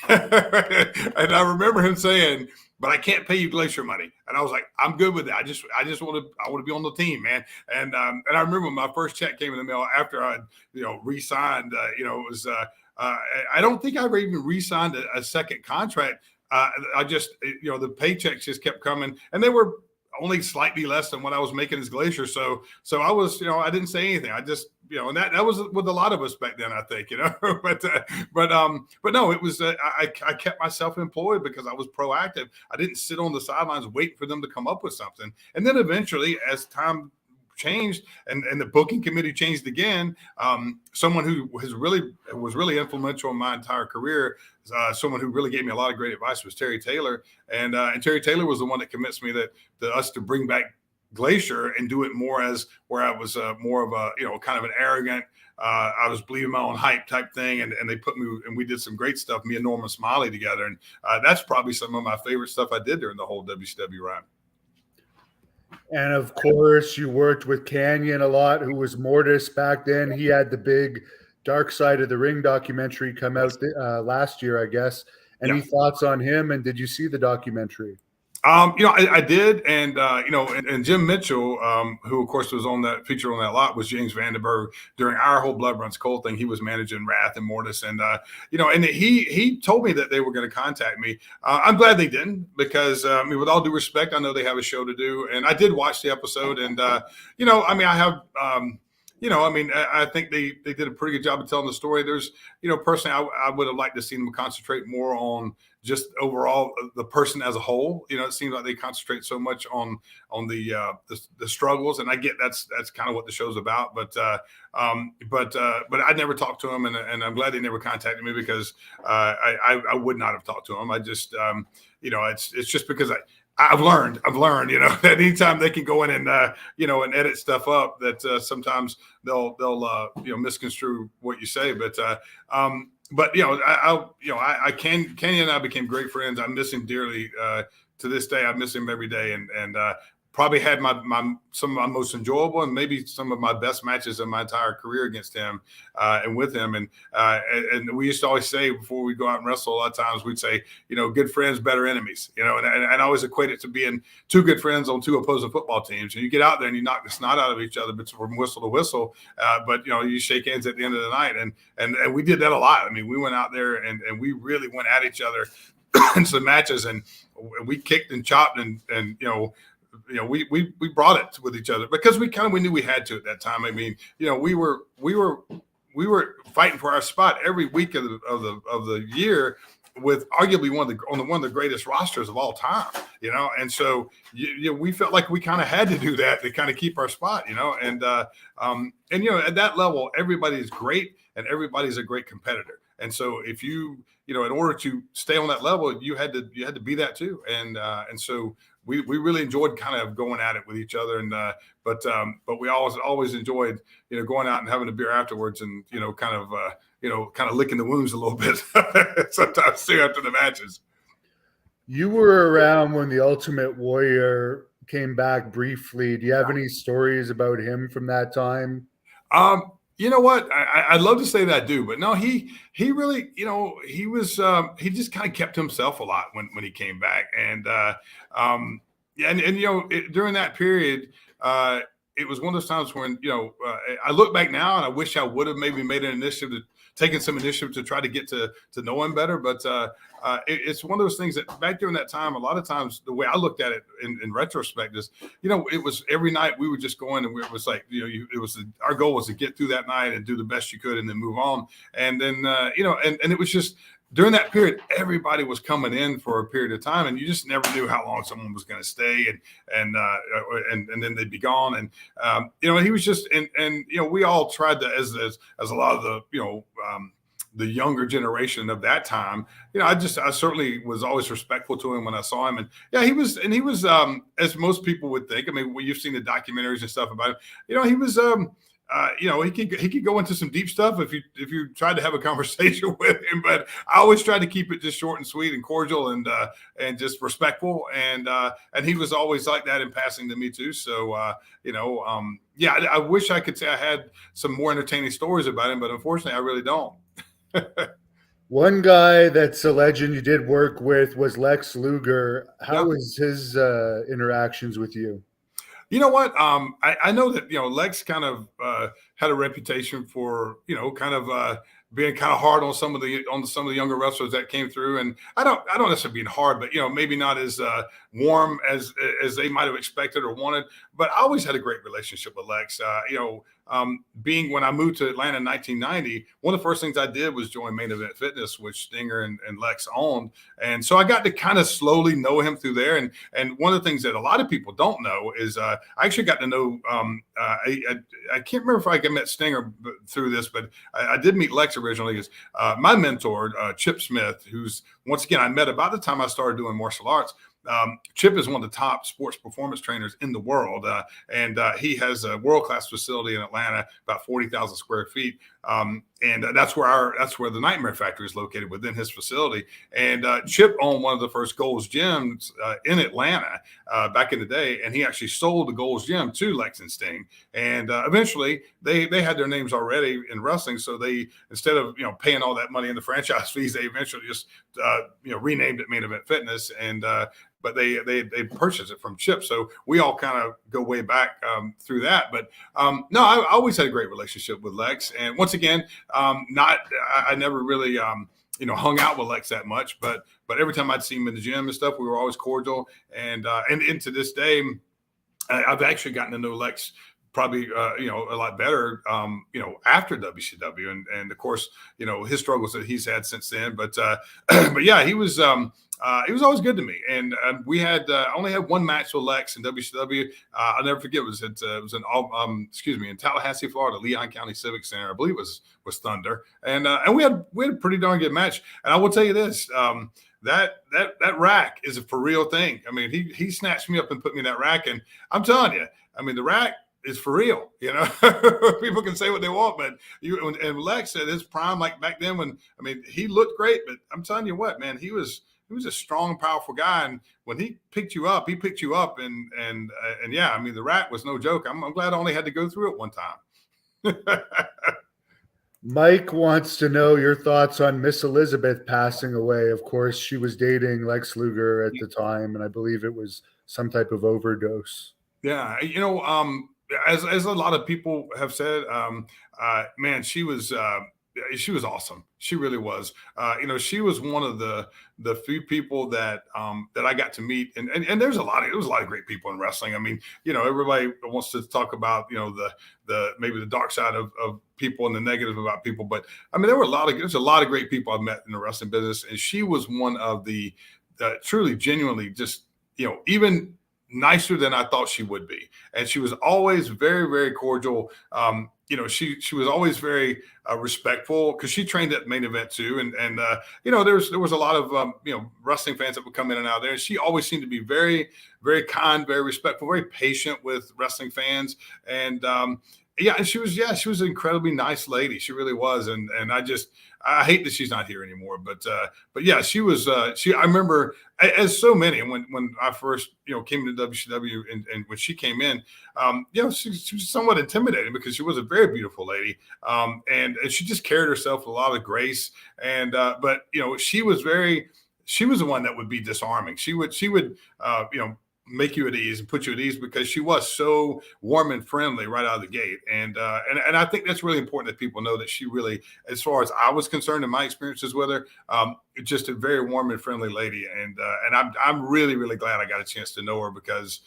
And I remember him saying, "But I can't pay you Glacier money." And I was like, "I'm good with that. I just want to be on the team, man." And I remember when my first check came in the mail after I re-signed. It was I don't think I ever even re-signed a second contract. I just the paychecks just kept coming, and they were only slightly less than what I was making as Glacier. So I was, I didn't say anything. I just, and that was with a lot of us back then, I think, but no, it was, I kept myself employed because I was proactive. I didn't sit on the sidelines waiting for them to come up with something. And then eventually, as time changed and the booking committee changed again, someone who was really influential in my entire career, someone who really gave me a lot of great advice was Terry Taylor. And Terry Taylor was the one that convinced me that us to bring back Glacier and do it more as where I was more of a, kind of an arrogant, I was believing my own hype type thing. And they put me, and we did some great stuff, me and Norman Smiley together. And that's probably some of my favorite stuff I did during the whole WCW run. And of course, you worked with Kanyon a lot, who was Mortis back then. He had the big Dark Side of the Ring documentary come out last year, I guess. Any thoughts on him? And did you see the documentary? I did. And, and Jim Mitchell, who of course was featured on that lot, was James Vandenberg during our whole Blood Runs Cold thing. He was managing Wrath and Mortis. And, and he told me that they were going to contact me. I'm glad they didn't because, with all due respect, I know they have a show to do. And I did watch the episode and, I have, I think they did a pretty good job of telling the story. There's, personally, I would have liked to see them concentrate more on just overall the person as a whole. It seems like they concentrate so much on the struggles, and I get that's kind of what the show's about. But I never talked to him, and I'm glad they never contacted me because I would not have talked to him. I just it's just because I've learned, that anytime they can go in and, and edit stuff up, that sometimes they'll misconstrue what you say. Kanyon and I became great friends. I miss him dearly. To this day, I miss him every day. And probably had some of my most enjoyable and maybe some of my best matches in my entire career against him and with him. And we used to always say before we go out and wrestle, a lot of times we'd say, good friends, better enemies, and I always equate it to being two good friends on two opposing football teams. And you get out there and you knock the snot out of each other, but from whistle to whistle. But you shake hands at the end of the night. And we did that a lot. I mean, we went out there and we really went at each other in some matches, and we kicked and chopped and we brought it with each other because we knew we had to at that time. I mean, we were we were fighting for our spot every week of the year with arguably one of the greatest rosters of all time, and so we felt like we kind of had to do that to kind of keep our spot, and at that level, everybody's great and everybody's a great competitor. And so if you in order to stay on that level, you had to be that too. And so we really enjoyed kind of going at it with each other. And but we always enjoyed going out and having a beer afterwards, and kind of licking the wounds a little bit sometimes too after the matches. You were around when the Ultimate Warrior came back briefly. Do you have any stories about him from that time? You know what? I'd love to say that I do, but no, he really, he was, he just kind of kept himself a lot when he came back. And, during that period, it was one of those times when, I look back now and I wish I would have maybe made an initiative taken some initiative to try to get to know him better. But it's one of those things that back during that time, a lot of times the way I looked at it in retrospect is, it was every night we would just go in and it was like, our goal was to get through that night and do the best you could and then move on. And then, and it was just, during that period, everybody was coming in for a period of time, and you just never knew how long someone was going to stay, and then they'd be gone. And he was just, and we all tried to, as a lot of the younger generation of that time, I certainly was always respectful to him when I saw him, and he was as most people would think. I mean, you've seen the documentaries and stuff about him. He was. He could go into some deep stuff if you tried to have a conversation with him, but I always tried to keep it just short and sweet and cordial and just respectful. And he was always like that in passing to me too. So, I wish I could say I had some more entertaining stories about him, but unfortunately I really don't. One guy that's a legend you did work with was Lex Luger. How was his interactions with you? You know what? I know that, Lex kind of had a reputation for, kind of being kind of hard on some of the younger wrestlers that came through. And I don't necessarily being hard, but, maybe not as warm as they might have expected or wanted. But I always had a great relationship with Lex. Being when I moved to Atlanta in 1990, one of the first things I did was join Main Event Fitness, which Stinger and Lex owned. And so I got to kind of slowly know him through there. And one of the things that a lot of people don't know is I actually got to know, I can't remember if I met Stinger through this, but I did meet Lex originally as my mentor, Chip Smith, who's, once again, I met about the time I started doing martial arts. Chip is one of the top sports performance trainers in the world, and he has a world-class facility in Atlanta, about 40,000 square feet, and that's where the Nightmare Factory is located, within his facility. And Chip owned one of the first Gold's gyms in Atlanta back in the day, and he actually sold the Gold's Gym to Lex and Sting. And eventually, they had their names already in wrestling, so they, instead of paying all that money in the franchise fees, they eventually just renamed it Main Event Fitness, and but they purchased it from Chip. So we all kind of go way back through that. But no, I always had a great relationship with Lex. And once again, I never really hung out with Lex that much, but every time I'd see him in the gym and stuff, we were always cordial. And into this day, I've actually gotten to know Lex probably a lot better after WCW, and of course his struggles that he's had since then. But yeah, he was always good to me. And we had only had one match with Lex in WCW. I'll never forget. It was in Tallahassee, Florida, Leon County Civic Center. I believe it was Thunder, and we had a pretty darn good match. And I will tell you this. That rack is a for real thing. I mean, he snatched me up and put me in that rack, and I'm telling you, I mean, the rack is for real. People can say what they want, but and Lex at his prime, like back then, when he looked great, but I'm telling you what, man, he was a strong, powerful guy, and when he picked you up, and yeah, I mean, the rack was no joke. I'm glad I only had to go through it one time. Mike wants to know your thoughts on Miss Elizabeth passing away. Of course, she was dating Lex Luger at the time, and I believe it was some type of overdose. Yeah, as a lot of people have said, man, she was she was awesome. She really was. She was one of the few people that that I got to meet, and there was a lot of great people in wrestling. I mean, everybody wants to talk about the maybe the dark side of people and the negative about people, but I mean, there's a lot of great people I've met in the wrestling business, and she was one of the truly, genuinely, just even nicer than I thought she would be, and she was always very, very cordial. She was always very respectful, because she trained at Main Event too, and there was a lot of wrestling fans that would come in and out there. And she always seemed to be very, very kind, very respectful, very patient with wrestling fans, and and she was an incredibly nice lady. She really was, and I hate that she's not here anymore. But yeah, she was. I remember, as so many, when I first came to WCW, and when she came in, she was somewhat intimidating, because she was a very beautiful lady, and she just carried herself with a lot of grace. And but she was the one that would be disarming. She would make you at ease and put you at ease, because she was so warm and friendly right out of the gate. And I think that's really important, that people know that she really, as far as I was concerned in my experiences with her, just a very warm and friendly lady. And I'm really, really glad I got a chance to know her, because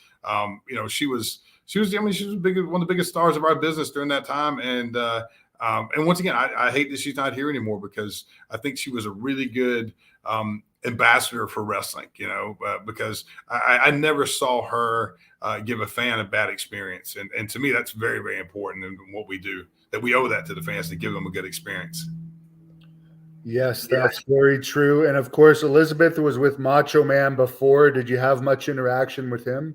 she was one of the biggest stars of our business during that time. And once again, I hate that she's not here anymore, because I think she was a really good ambassador for wrestling, because I never saw her give a fan a bad experience. And to me, that's very, very important in what we do, that we owe that to the fans, to give them a good experience. Yes, that's very true. And of course, Elizabeth was with Macho Man before. Did you have much interaction with him?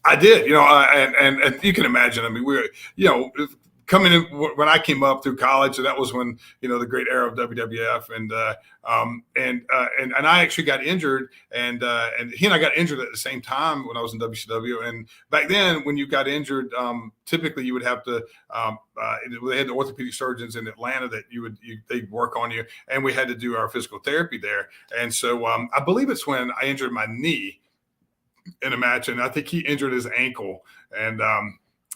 I did, and you can imagine, I mean, we were, coming in when I came up through college, so that was when the great era of WWF, and I actually got injured, and he and I got injured at the same time when I was in WCW. And back then, when you got injured, typically you would have to they had the orthopedic surgeons in Atlanta that they'd work on you, and we had to do our physical therapy there. And so I believe it's when I injured my knee in a match, and I think he injured his ankle, and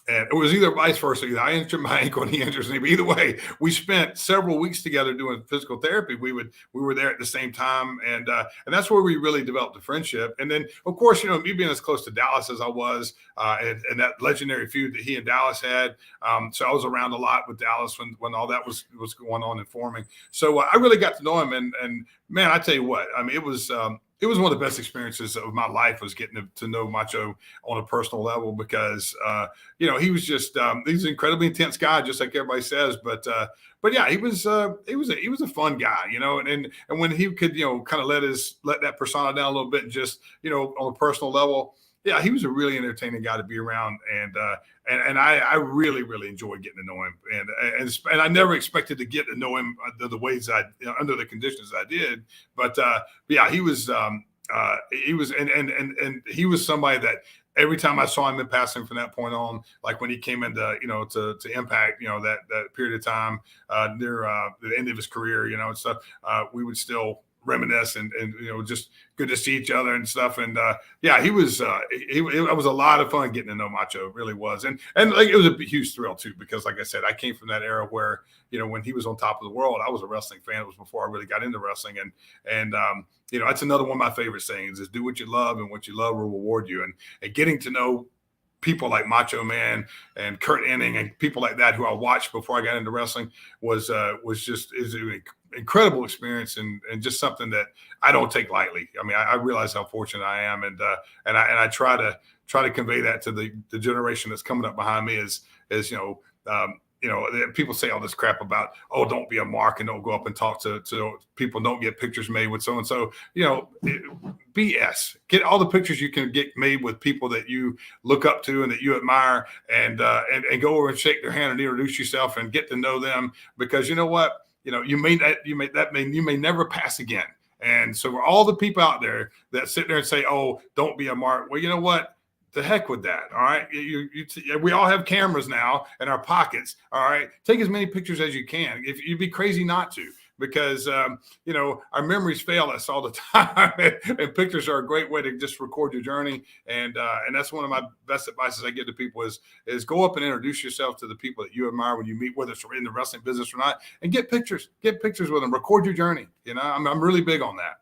it was either vice versa. Either I injured my ankle and he injured his knee. But either way, we spent several weeks together doing physical therapy. We were there at the same time, and that's where we really developed a friendship. And then, of course, me being as close to Dallas as I was, and that legendary feud that he and Dallas had. So I was around a lot with Dallas when all that was going on and forming. So I really got to know him, and man, I tell you what, I mean, it was one of the best experiences of my life, was getting to know Macho on a personal level, because he was just he's an incredibly intense guy, just like everybody says. But yeah, he was a fun guy, and when he could kind of let that persona down a little bit, and just on a personal level. Yeah, he was a really entertaining guy to be around, and I really, really enjoyed getting to know him, and I never expected to get to know him the ways under the conditions I did, but yeah, he was and he was somebody that every time I saw him in passing from that point on, like when he came into to Impact, that period of time near the end of his career, and stuff, we would still reminisce and just good to see each other and stuff. And yeah, it was a lot of fun getting to know Macho. It really was. And like, it was a huge thrill too, because like I said, I came from that era where, when he was on top of the world, I was a wrestling fan. It was before I really got into wrestling. And that's another one of my favorite sayings, is do what you love, and what you love will reward you. And getting to know people like Macho Man and Kurt Hennig and people like that, who I watched before I got into wrestling, was an incredible experience, and just something that I don't take lightly. I mean, I realize how fortunate I am, and I try to convey that to the generation that's coming up behind me, as people say all this crap about, oh, don't be a mark and don't go up and talk to people, don't get pictures made with so and so. BS. Get all the pictures you can get made with people that you look up to and that you admire, and go over and shake their hand and introduce yourself and get to know them, because you know what, you may never pass again. And so for all the people out there that sit there and say, oh, don't be a mark, well, you know what? The heck with that. All right. We all have cameras now in our pockets. All right. Take as many pictures as you can. If you'd be crazy not to, because you know, our memories fail us all the time, and pictures are a great way to just record your journey. And that's one of my best advices I give to people is go up and introduce yourself to the people that you admire when you meet, whether it's in the wrestling business or not, and get pictures with them, record your journey. You know, I'm really big on that.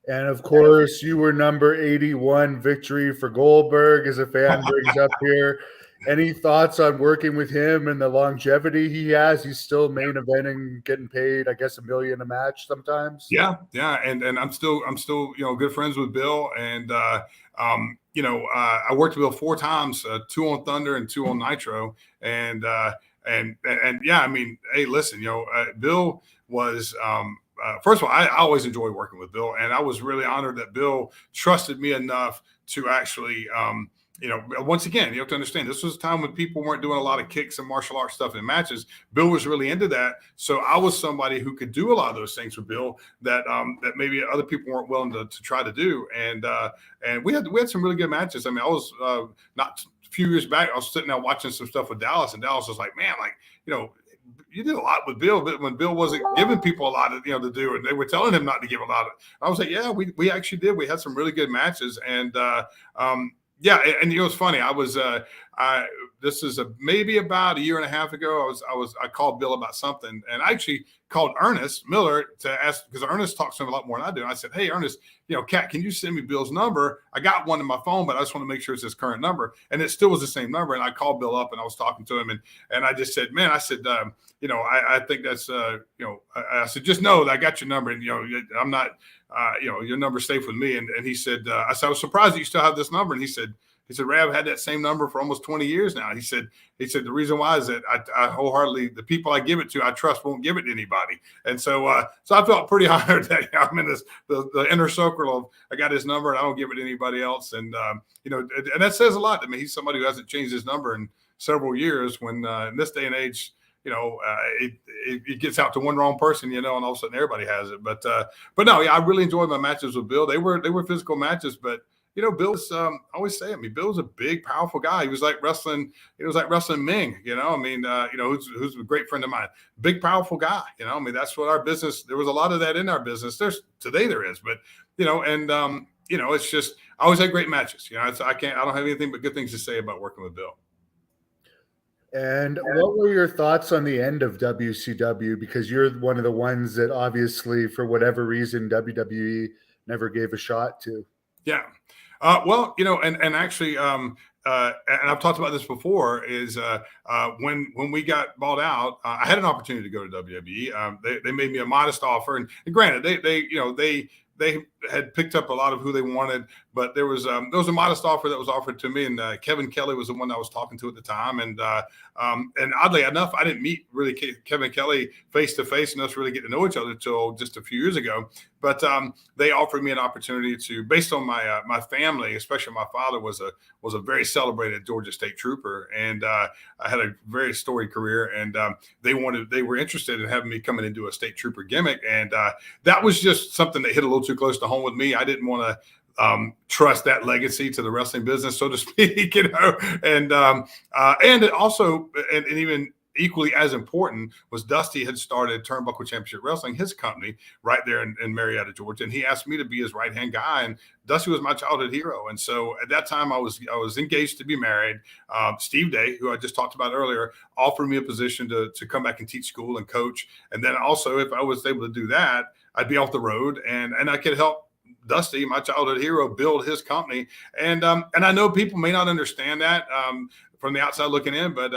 And of course, you were number 81 victory for Goldberg, as a fan brings up here. Any thoughts on working with him and the longevity he has? He's still main eventing, getting paid, I guess, $1 million a match sometimes. Yeah, and I'm still you know, good friends with Bill, and you know, I worked with Bill 4 times, 2 on Thunder and 2 on Nitro, and yeah, I mean, hey, listen, you know, Bill was. First of all, I always enjoy working with Bill, and I was really honored that Bill trusted me enough to actually, you know, once again, you have to understand, this was a time when people weren't doing a lot of kicks and martial arts stuff in matches. Bill was really into that, so I was somebody who could do a lot of those things with Bill that that maybe other people weren't willing to try to do, and we had some really good matches. I mean, I was not a few years back, I was sitting there watching some stuff with Dallas, and Dallas was like, man, like, you know, you did a lot with Bill, but when Bill wasn't giving people a lot of, you know, to do, and they were telling him not to give a lot of, I was like, yeah, we actually did. We had some really good matches, and yeah, and you know, it's funny. I was this is maybe about a year and a half ago. I called Bill about something, and I actually called Ernest Miller to ask, because Ernest talks to him a lot more than I do. And I said, hey, Ernest, you know, Cat, can you send me Bill's number? I got one in my phone, but I just want to make sure it's his current number. And it still was the same number. And I called Bill up, and I was talking to him, and I just said, man, I said, you know, I think that's, you know, I said, just know that I got your number, and, you know, I'm not, you know, your number's safe with me. And he said, I said, I was surprised that you still have this number. And he said, Rav, had that same number for almost 20 years now. He said, the reason why is that I wholeheartedly, the people I give it to, I trust won't give it to anybody. And so I felt pretty honored that, you know, I'm in this, the inner circle of, I got his number and I don't give it to anybody else. And, you know, and that says a lot to me. He's somebody who hasn't changed his number in several years, when in this day and age, you know, it gets out to one wrong person, you know, and all of a sudden everybody has it. But no, yeah, I really enjoyed my matches with Bill. They were physical matches, but, you know, Bill's, I always say, I mean, Bill's a big, powerful guy. He was like wrestling Ming, you know, I mean, you know, who's a great friend of mine, big, powerful guy, you know, I mean, that's what our business, there was a lot of that in our business. Today there is, but, you know, and, you know, it's just, I always had great matches, you know, I don't have anything but good things to say about working with Bill. And what were your thoughts on the end of WCW? Because you're one of the ones that obviously, for whatever reason, WWE never gave a shot to. Yeah. Well, you know, and actually, and I've talked about this before, is when we got bought out, I had an opportunity to go to WWE. They made me a modest offer, and granted, they had picked up a lot of who they wanted, but there was a modest offer that was offered to me, and Kevin Kelly was the one I was talking to at the time, and oddly enough, I didn't meet really Kevin Kelly face to face, and us really get to know each other until just a few years ago. But they offered me an opportunity to, based on my family, especially my father was a very celebrated Georgia State Trooper, and I had a very storied career, and they were interested in having me come in and do a state trooper gimmick, and that was just something that hit a little too close to home with me. I didn't want to trust that legacy to the wrestling business, so to speak, you know, and it also, and even equally as important, was Dusty had started Turnbuckle Championship Wrestling, his company, right there in Marietta, Georgia, and he asked me to be his right-hand guy, and Dusty was my childhood hero. And so at that time, I was engaged to be married. Steve Day, who I just talked about earlier, offered me a position to come back and teach school and coach, and then also, if I was able to do that, I'd be off the road, and I could help Dusty, my childhood hero, build his company. And I know people may not understand that from the outside looking in, but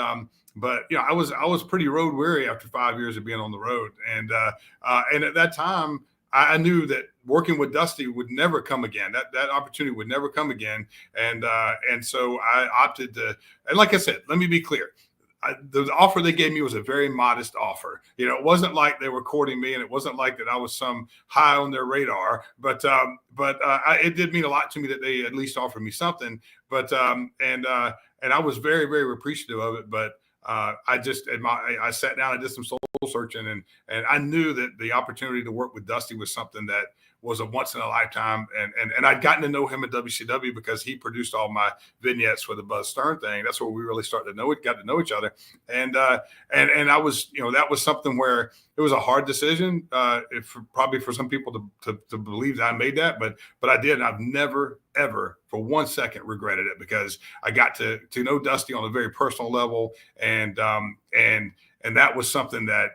you know, I was pretty road weary after 5 years of being on the road, and at that time, I knew that working with Dusty would never come again. That opportunity would never come again, and so I opted to. And like I said, let me be clear. The offer they gave me was a very modest offer. You know, it wasn't like they were courting me, and it wasn't like that I was some high on their radar. But it did mean a lot to me that they at least offered me something. But and I was very, very appreciative of it. But I sat down and did some soul searching, and I knew that the opportunity to work with Dusty was something that was a once in a lifetime. And I'd gotten to know him at WCW because he produced all my vignettes for the Buzz Stern thing. That's where we really started to got to know each other. And I was, that was something where it was a hard decision, probably for some people to believe that I made that, but I did. And I've never, ever for 1 second regretted it, because I got to know Dusty on a very personal level. And that was something that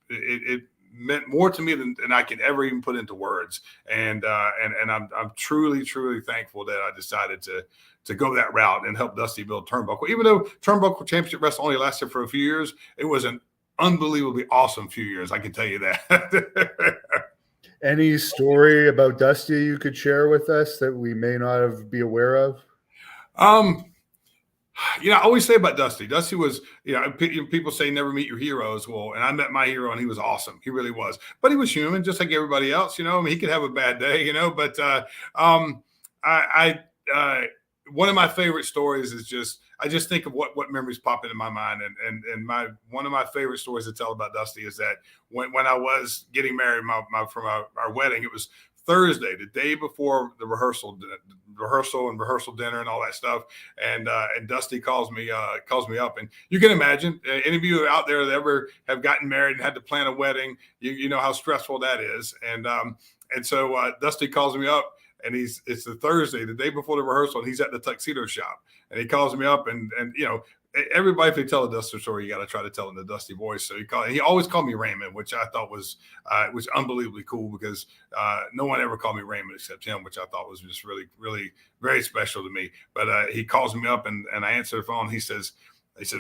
it meant more to me than I could ever even put into words. And I'm truly, truly thankful that I decided to go that route and help Dusty build Turnbuckle. Even though Turnbuckle Championship Wrestling only lasted for a few years, it was an unbelievably awesome few years. I can tell you that. Any story about Dusty you could share with us that we may not be aware of? I always say about Dusty was, people say never meet your heroes. Well, and I met my hero and he was awesome. He really was, but he was human just like everybody else, he could have a bad day, but one of my favorite stories is I just think of what memories pop into my mind. And one of my favorite stories to tell about Dusty is that when I was getting married, from our wedding, it was Thursday, the day before the rehearsal dinner and all that stuff. And Dusty calls me up, and you can imagine, any of you out there that ever have gotten married and had to plan a wedding, you know how stressful that is. And so Dusty calls me up, and it's the Thursday, the day before the rehearsal, and he's at the tuxedo shop, and he calls me up, and everybody, if they tell a Dusty story, you got to try to tell in the Dusty voice. So he always called me Raymond, which I thought was unbelievably cool, because no one ever called me Raymond except him, which I thought was just really, really very special to me. But he calls me up, and I answer the phone. He says,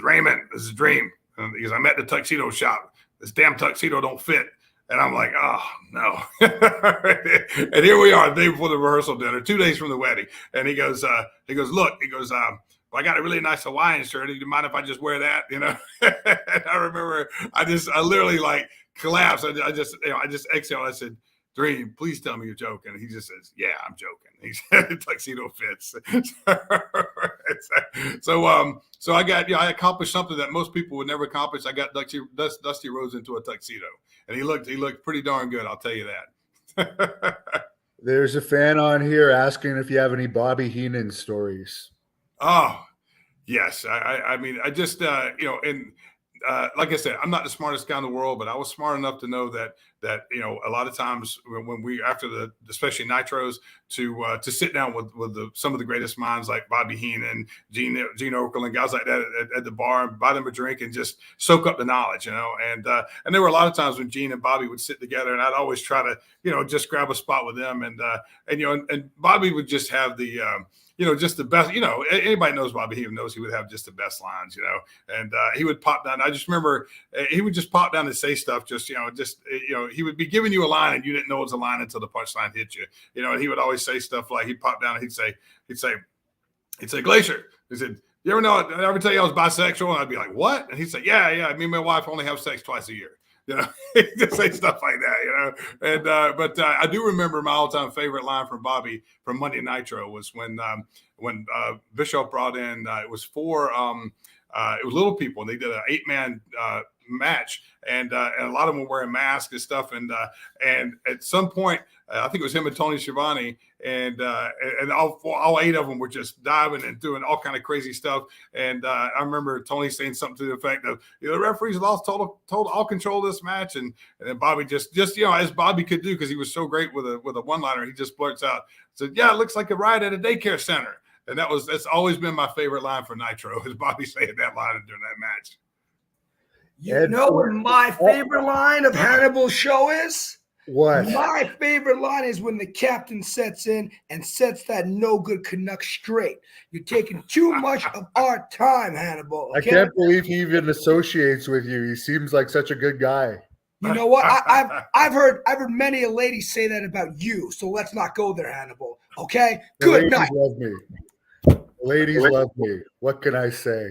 Raymond, this is a dream. And he goes, I'm at the tuxedo shop. This damn tuxedo don't fit. And I'm like, oh, no. And here we are, the day before the rehearsal dinner, 2 days from the wedding. And he goes, look, well, I got a really nice Hawaiian shirt. Do you mind if I just wear that? And I remember I literally like collapsed. I just exhaled. I said, Dream, please tell me you're joking. And he just says, yeah, I'm joking. He said, the tuxedo fits. So I accomplished something that most people would never accomplish. I got Dusty Rhodes into a tuxedo, and he looked pretty darn good. I'll tell you that. There's a fan on here asking if you have any Bobby Heenan stories. Oh, yes. I mean, I just, like I said, I'm not the smartest guy in the world, but I was smart enough to know that a lot of times when we, after especially Nitros, to sit down with some of the greatest minds like Bobby Heenan, Gene Okerlund, and guys like that at the bar, and buy them a drink and just soak up the knowledge, and there were a lot of times when Gene and Bobby would sit together, and I'd always try to, just grab a spot with them, and Bobby would just have the, just the best, anybody knows Bobby Heenan knows he would have just the best lines, and he would pop down. I just remember he would just pop down and say stuff, he would be giving you a line and you didn't know it was a line until the punchline hit you, and he would always say stuff like, he'd pop down and he'd say, Glacier, he said, you ever know, I ever tell you I was bisexual? And I'd be like, what? And he'd say, yeah, me and my wife only have sex twice a year. He'd just say stuff like that, And but I do remember my all-time favorite line from Bobby from Monday Nitro was when Bischoff brought in it was little people, and they did an 8-man match, and a lot of them were wearing masks and stuff, and at some point I think it was him and Tony Schiavone, and all 8 of them were just diving and doing all kind of crazy stuff. And I remember Tony saying something to the effect of, the referees lost total all control of this match, and then Bobby just as Bobby could do, because he was so great with a one-liner, he just blurts out, said, yeah, it looks like a riot at a daycare center. And that's always been my favorite line for Nitro, is Bobby saying that line during that match. You know what my favorite line of Hannibal's show is? What? My favorite line is when the captain sets in and sets that no good Canuck straight. You're taking too much of our time, Hannibal. Okay? I can't believe he even associates with you. He seems like such a good guy. You know what? I've heard many a lady say that about you. So let's not go there, Hannibal. Okay? Good night. Ladies love me. What can I say?